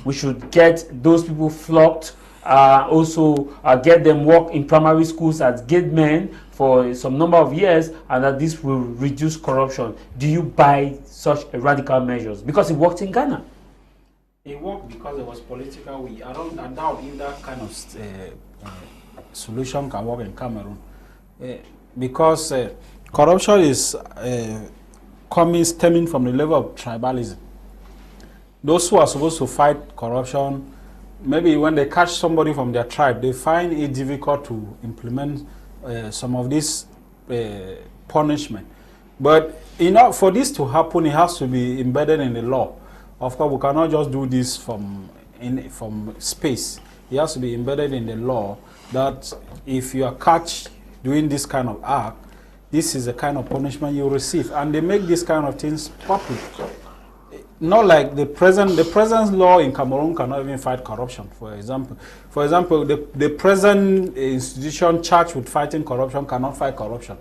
we should get those people flocked. Also get them work in primary schools as gate men for some number of years, and that this will reduce corruption. Do you buy such radical measures? Because it worked in Ghana. It worked because it was political will. I doubt if that kind of solution can work in Cameroon. Because corruption is stemming from the level of tribalism. Those who are supposed to fight corruption, maybe when they catch somebody from their tribe, they find it difficult to implement some of this punishment. But for this to happen, it has to be embedded in the law. Of course, we cannot just do this from space. It has to be embedded in the law that if you are catch doing this kind of act, this is the kind of punishment you receive. And they make these kind of things public. Not like the present law in Cameroon cannot even fight corruption. For example, the present institution charged with fighting corruption cannot fight corruption.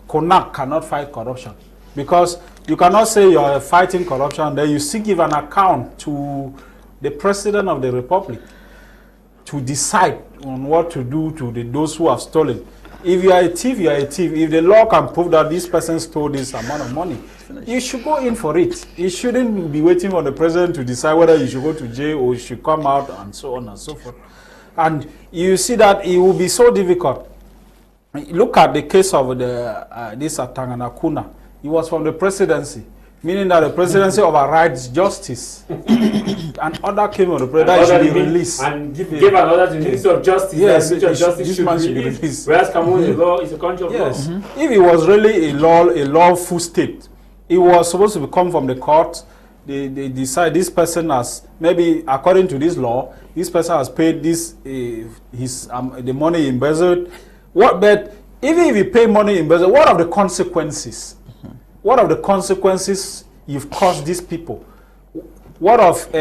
CONAC cannot fight corruption, because you cannot say you are fighting corruption, then you still give an account to the President of the Republic to decide on what to do to those who have stolen. If you are a thief, you are a thief. If the law can prove that this person stole this amount of money, you should go in for it. You shouldn't be waiting for the president to decide whether you should go to jail or you should come out, and so on and so forth. And you see that it will be so difficult. Look at the case of this Atanganakuna. He was from the presidency, meaning that the presidency overrides justice. And order came on the president should be released. And give an order to the Minister of Justice. Yes, this man should be released. Whereas Cameroon is a country of law. If it was really a lawful state, it was supposed to come from the court. They decide this person has, maybe according to this law, this person has paid this the money embezzled. But even if you pay money embezzled, what are the consequences? What are the consequences you've caused these people? What of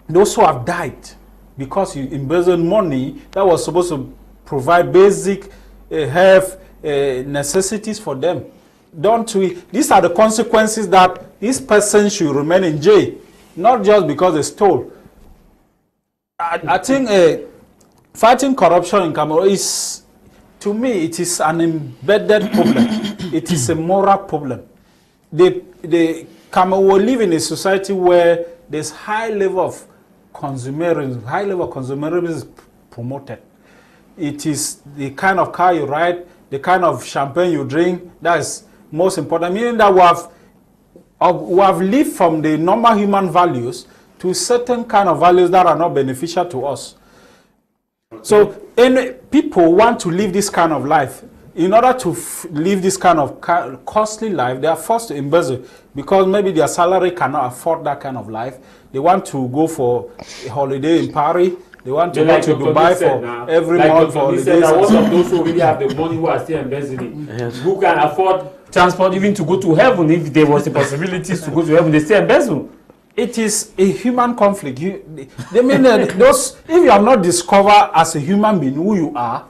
those who have died because you embezzled money that was supposed to provide basic health necessities for them? Don't we? These are the consequences that this person should remain in jail, not just because they stole. I think fighting corruption in Cameroon is, to me, it is an embedded problem. It is a moral problem. Cameroon live in a society where there's high level of consumerism. High level of consumerism is promoted. it is the kind of car you ride, the kind of champagne you drink, that is most important. Meaning that we have lived from the normal human values to certain kind of values that are not beneficial to us. So people want to live this kind of life. In order to live this kind of costly life, they are forced to embezzle because maybe their salary cannot afford that kind of life. They want to go for a holiday in Paris. They want to go to Dubai for every month for holidays. Most of those who really have the money who are still embezzling, who can afford transport even to go to heaven, if there was the possibilities to go to heaven, they still embezzle. It is a human conflict. They mean those. If you have not discovered as a human being who you are,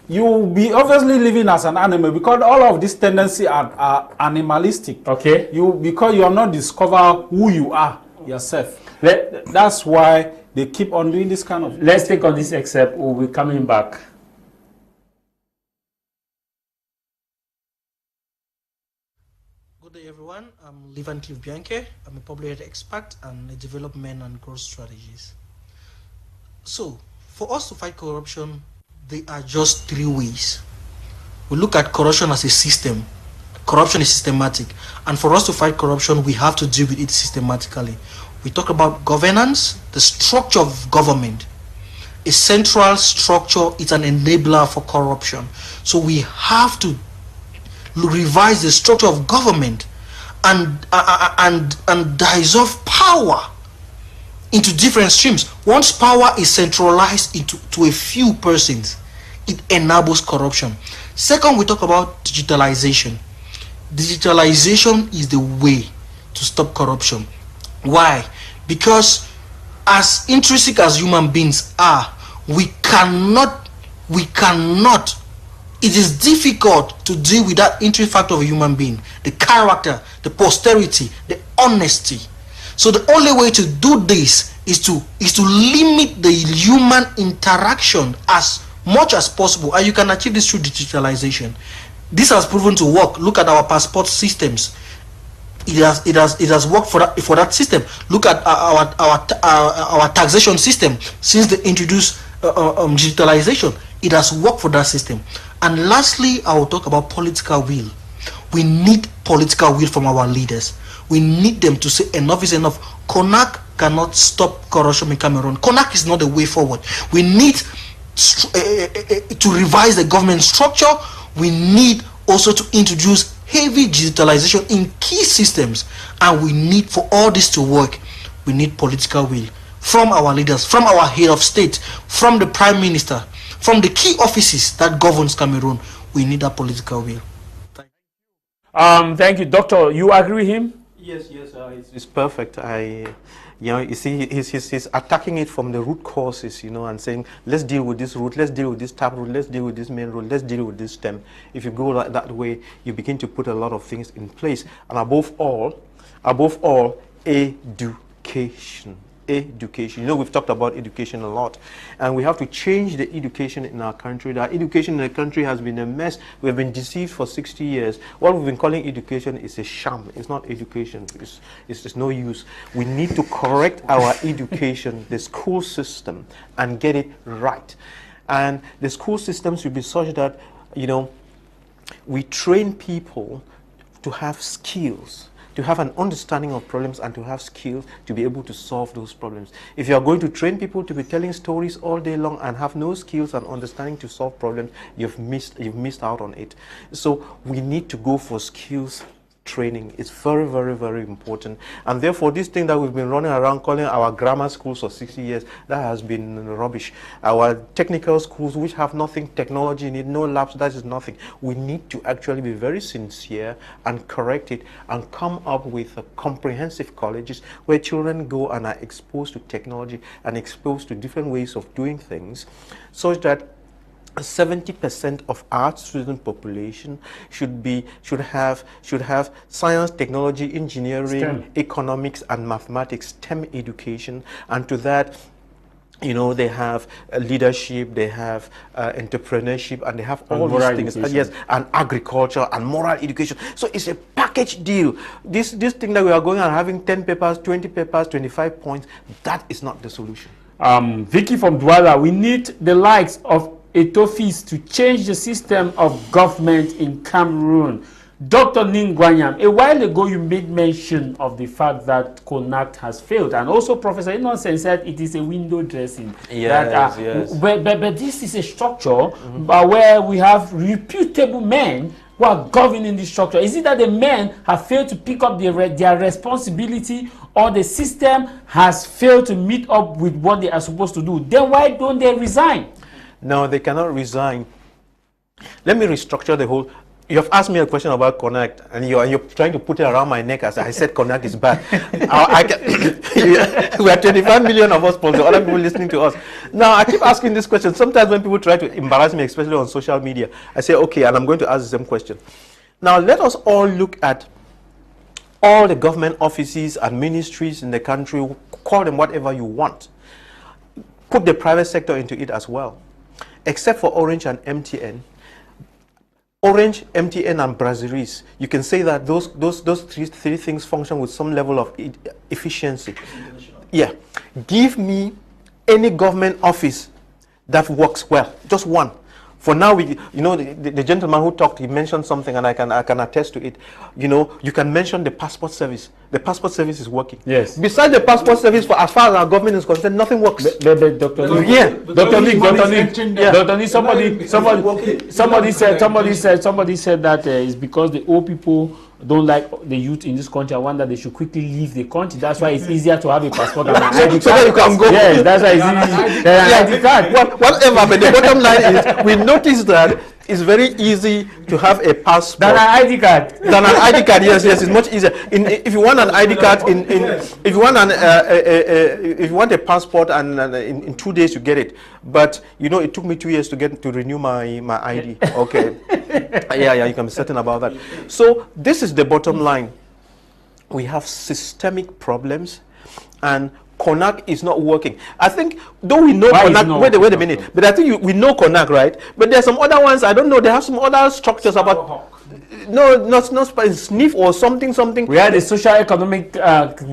you will be obviously living as an animal because all of these tendencies are animalistic. Okay. Because you have not discovered who you are yourself. That's why they keep on doing this kind of. Let's take on this excerpt. We'll be coming back. Good day, everyone. I'm Levan Cliff Bianche. I'm a public health expert and a development and growth strategist. So, for us to fight corruption, there are just three ways. We look at corruption as a system. Corruption is systematic. And for us to fight corruption, we have to deal with it systematically. We talk about governance, the structure of government. A central structure is an enabler for corruption. So we have to revise the structure of government and dissolve power into different streams. Once power is centralized to a few persons, it enables corruption. Second, we talk about digitalization. Digitalization is the way to stop corruption. Why? Because as intrinsic as human beings are, we cannot, it is difficult to deal with that intrinsic factor of a human being, the character, the posterity, the honesty. So the only way to do this is to limit the human interaction as much as possible, and you can achieve this through digitalization. This has proven to work. Look at our passport systems. It has worked for that system. Look at our taxation system. Since they introduced digitalization, it has worked for that system. And lastly, I will talk about political will. We need political will from our leaders. We need them to say enough is enough. CONAC cannot stop corruption in Cameroon. CONAC is not the way forward. We need to revise the government structure. We need also to introduce heavy digitalization in key systems, and we need, for all this to work, we need political will from our leaders, from our head of state, from the prime minister, from the key offices that governs Cameroon. We need that political will. Thank you, Doctor. You agree with him? Yes, it's perfect. You see, he's attacking it from the root causes, and saying, let's deal with this root, let's deal with this tap root, let's deal with this main root, let's deal with this stem. If you go that way, you begin to put a lot of things in place. And above all, education. Education. We've talked about education a lot, and we have to change the education in our country. The education in the country has been a mess. We've been deceived for 60 years. What we've been calling education is a sham. It's not education. It's no use. We need to correct our education, the school system, and get it right. And the school system should be such that, we train people to have skills, to have an understanding of problems, and to have skills to be able to solve those problems. If you are going to train people to be telling stories all day long and have no skills and understanding to solve problems, you've missed out on it. So we need to go for skills training. It's very, very, very important. And therefore, this thing that we've been running around calling our grammar schools for 60 years, that has been rubbish. Our technical schools, which have nothing technology in it, no labs, that is nothing. We need to actually be very sincere and correct it and come up with comprehensive colleges where children go and are exposed to technology and exposed to different ways of doing things, such that 70% of our student population should have science, technology, engineering, STEM, economics, and mathematics, STEM education, and to that, they have leadership, they have entrepreneurship, and they have all these things. Yes, and agriculture and moral education. So it's a package deal. This thing that we are going and having 10 papers, 20 papers, 25 points, that is not the solution. Vicky from Douala, we need the likes of Ethiopians to change the system of government in Cameroon. Dr. Ningwanyam, a while ago you made mention of the fact that CONACT has failed, and also Professor Innocent said it is a window dressing. Yes, yes. But this is a structure where we have reputable men who are governing the structure. Is it that the men have failed to pick up their responsibility, or the system has failed to meet up with what they are supposed to do? Then why don't they resign? No, they cannot resign. Let me restructure the whole. You have asked me a question about CONACT, and you're trying to put it around my neck as I said CONACT is bad. We are 25 million of us, other people listening to us. Now, I keep asking this question. Sometimes when people try to embarrass me, especially on social media, I say, okay, and I'm going to ask the same question. Now, let us all look at all the government offices and ministries in the country, call them whatever you want. Put the private sector into it as well. Except for Orange and MTN. Orange, MTN, and Brazilis, you can say that those three things function with some level of efficiency. Yeah. Give me any government office that works well. Just one. For now, the gentleman who talked, he mentioned something, and I can attest to it. You can mention the passport service. The passport service is working. Yes. Besides the passport service, for as far as our government is concerned, nothing works. Dr. Lee, yeah. Dr. Lee, somebody said that it's because the old people don't like the youth in this country. I wonder they should quickly leave the country. That's why it's easier to have a passport than an ID card. So that you can go. Yes, that's why it's easy. ID card. Whatever, but the bottom line is, we noticed that it's very easy to have a passport than an ID card. Than an ID card, yes, it's much easier. If you want an ID card, if you want a passport, and in 2 days you get it. But it took me 2 years to renew my ID. Okay, yeah, you can be certain about that. So this is the bottom line. We have systemic problems, and CONACT is not working. I think, though we know CONACT, wait a minute, but I think we know CONACT, right? But there's some other ones, I don't know, they have some other structures about, no, not SNIF or something. We had a social economic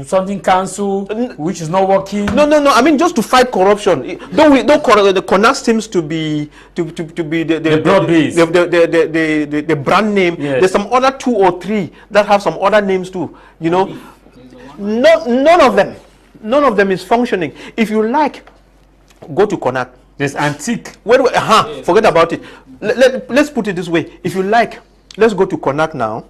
something council, which is not working. No, I mean, just to fight corruption. Though the CONACT seems to be the broad base, the brand name. Yes. There's some other 2 or 3 that have some other names too. None of them is functioning. If you like, go to CONACT. There's antique. Forget about it. Let's put it this way. If you like, let's go to CONACT now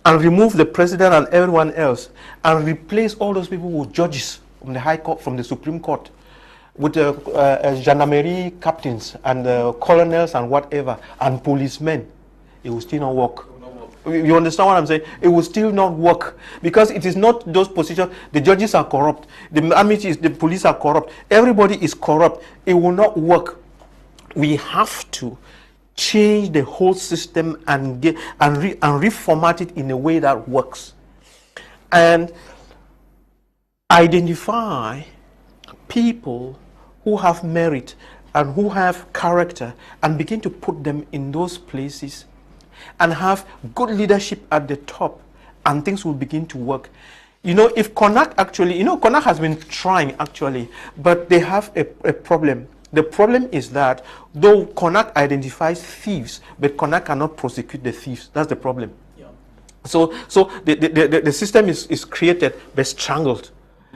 and remove the president and everyone else and replace all those people with judges from the High Court, from the Supreme Court, with gendarmerie captains and colonels and whatever, and policemen. It will still not work. You understand what I'm saying? It will still not work because it is not those positions. The judges are corrupt. The police are corrupt. Everybody is corrupt. It will not work. We have to change the whole system and reformat it in a way that works, and identify people who have merit and who have character and begin to put them in those places and have good leadership at the top, and things will begin to work. If CONACT actually, CONACT has been trying actually, but they have a problem. The problem is that though CONACT identifies thieves, but CONACT cannot prosecute the thieves. That's the problem. Yeah. So the system is created but strangled.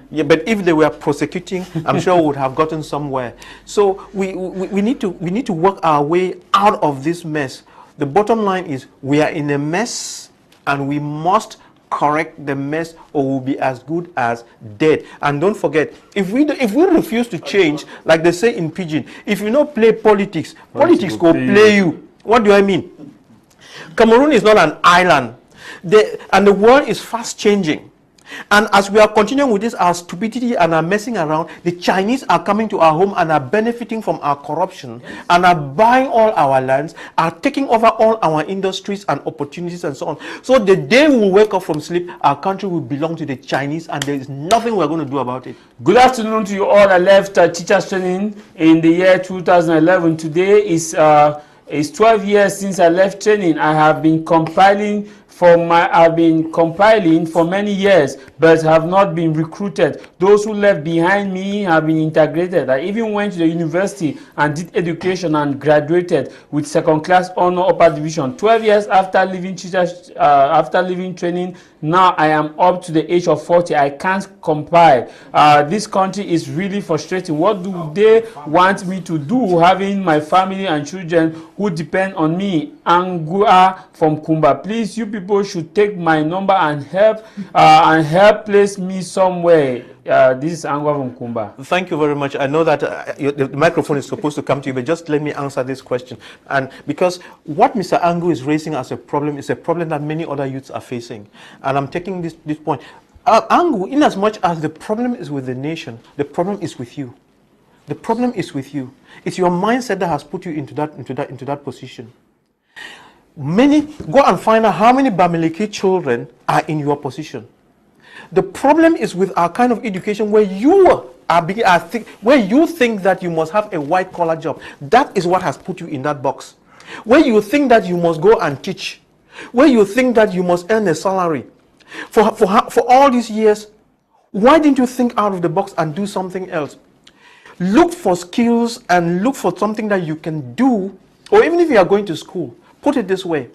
Yeah, but if they were prosecuting, I'm sure we would have gotten somewhere. So we need to work our way out of this mess. The bottom line is we are in a mess, and we must correct the mess, or we'll be as good as dead. And don't forget, if we refuse to change, like they say in Pidgin, if you don't play politics will play you. What do I mean? Cameroon is not an island, and the world is fast changing. And as we are continuing with this, our stupidity and our messing around, the Chinese are coming to our home and are benefiting from our corruption, and are buying all our lands, are taking over all our industries and opportunities and so on. So the day we wake up from sleep, our country will belong to the Chinese, and there is nothing we're going to do about it. Good afternoon to you all. I left teachers training in the year 2011. Today is 12 years since I left training. I have been compiling I've been compiling for many years, but have not been recruited. Those who left behind me have been integrated. I even went to the university and did education and graduated with second-class honor upper division. 12 years after leaving teachers, after leaving training, now I am up to the age of 40. I can't compile. This country is really frustrating. What do they want me to do, having my family and children who depend on me? Angua from Kumba. Please, you people should take my number and help place me somewhere. This is Angua from Kumba. Thank you very much. I know that the microphone is supposed to come to you, but just let me answer this question. And because what Mr. Angu is raising as a problem is a problem that many other youths are facing. And I'm taking this point. Angu, in as much as the problem is with the nation, the problem is with you. The problem is with you. It's your mindset that has put you into that position. Go and find out how many Bamileke children are in your position. The problem is with our kind of education where where you think that you must have a white collar job. That is what has put you in that box. Where you think that you must go and teach. Where you think that you must earn a salary. For all these years, why didn't you think out of the box and do something else? Look for skills and look for something that you can do. Or even if you are going to school, put it this way.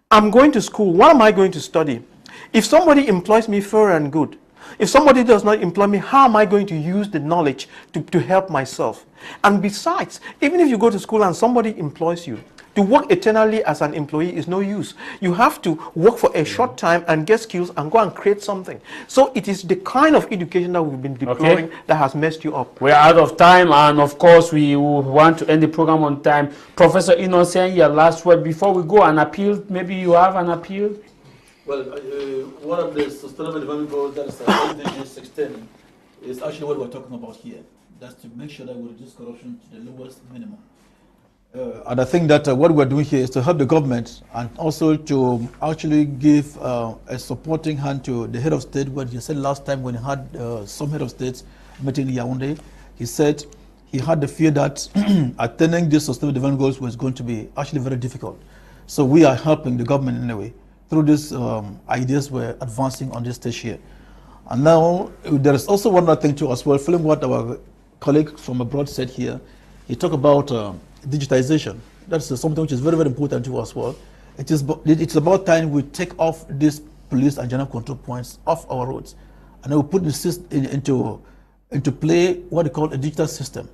I'm going to school. What am I going to study? If somebody employs me, fair and good. If somebody does not employ me, how am I going to use the knowledge to help myself? And besides, even if you go to school and somebody employs you, to work eternally as an employee is no use. You have to work for a short time and get skills and go and create something. So it is the kind of education that we've been deploying that has messed you up. We're out of time, and of course we want to end the program on time. Professor Nsah, your last word before we go. An appeal? Maybe you have an appeal? Well, one of the sustainable development goals that is SDG 16 is actually what we're talking about here. That's to make sure that we reduce corruption to the lowest minimum. And I think that what we're doing here is to help the government and also to actually give a supporting hand to the head of state. What he said last time when he had some head of states meeting in Yaoundé, he said he had the fear that attaining these sustainable development goals was going to be actually very difficult. So we are helping the government in a way through these ideas we're advancing on this stage here. And now there is also one other thing too as well, following what our colleague from abroad said here. He talked about digitization. That's something which is very, very important to us as well. It's about time we take off these police and general control points off our roads, and we put into play what they call a digital system,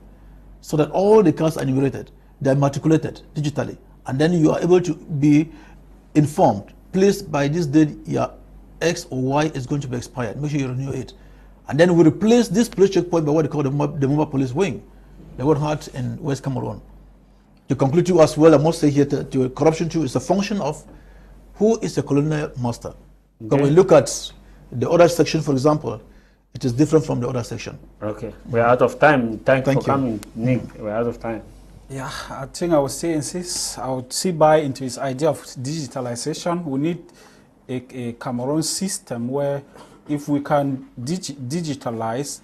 so that all the cars are enumerated, they're matriculated digitally, and then you are able to be informed. Please, by this date, your X or Y is going to be expired. Make sure you renew it, and then we replace this police checkpoint by what they call the mobile police wing, the one had in West Cameroon. To conclude to as well, I must say here to corruption too is a function of who is the colonial master. Okay. When we look at the other section, for example, it is different from the other section. Okay, we're out of time. Thank you for coming, Nick. We're out of time. Yeah, I think I would say I would see by into his idea of digitalization. We need a Cameroon system where if we can digitalize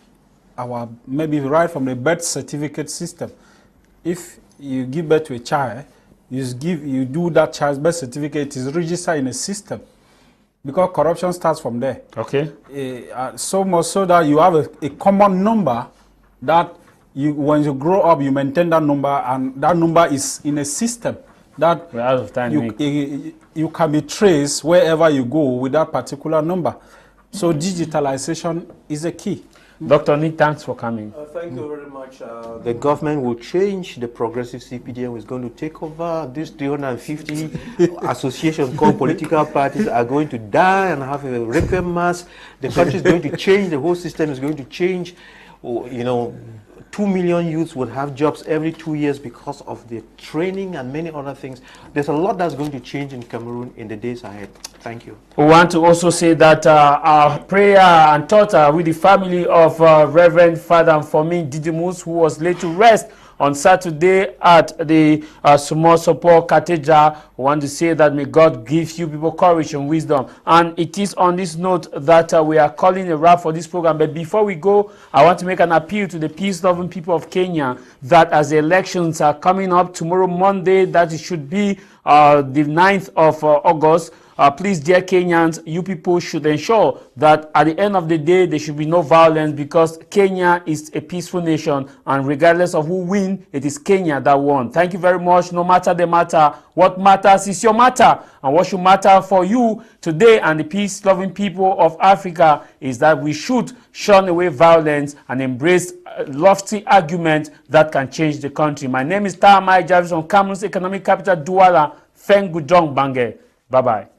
our, maybe right from the birth certificate system. If you give birth to a child, you do that child's birth certificate, it is registered in a system, because corruption starts from there. Okay. So much so that you have a common number that when you grow up, you maintain that number, and that number is in a system that we're out of time, you can be traced wherever you go with that particular number. So digitalization is a key. Dr. Nick, thanks for coming. Thank you very much. The government will change the progressive CPDM, is going to take over. These 350 associations called political parties are going to die and have a requiem mass. The country is going to change. The whole system is going to change. You know, 2 million youths would have jobs every 2 years because of the training and many other things. There's a lot that's going to change in Cameroon in the days ahead. Thank you. We want to also say that our prayer and thoughts are with the family of Reverend Father Mfomi Didymus, who was laid to rest on Saturday at the Small Support Cathedral. We want to say that may God give you people courage and wisdom. And it is on this note that we are calling a wrap for this program. But before we go, I want to make an appeal to the peace-loving people of Kenya that as the elections are coming up tomorrow, Monday, that it should be the 9th of August, please, dear Kenyans, you people should ensure that at the end of the day, there should be no violence, because Kenya is a peaceful nation, and regardless of who wins, it is Kenya that won. Thank you very much. No matter the matter, what matters is your matter. And what should matter for you today and the peace-loving people of Africa is that we should shun away violence and embrace lofty argument that can change the country. My name is Tah Mai Jarvis from Cameroon's economic capital, Douala. Feng Gudong Bange. Bye-bye.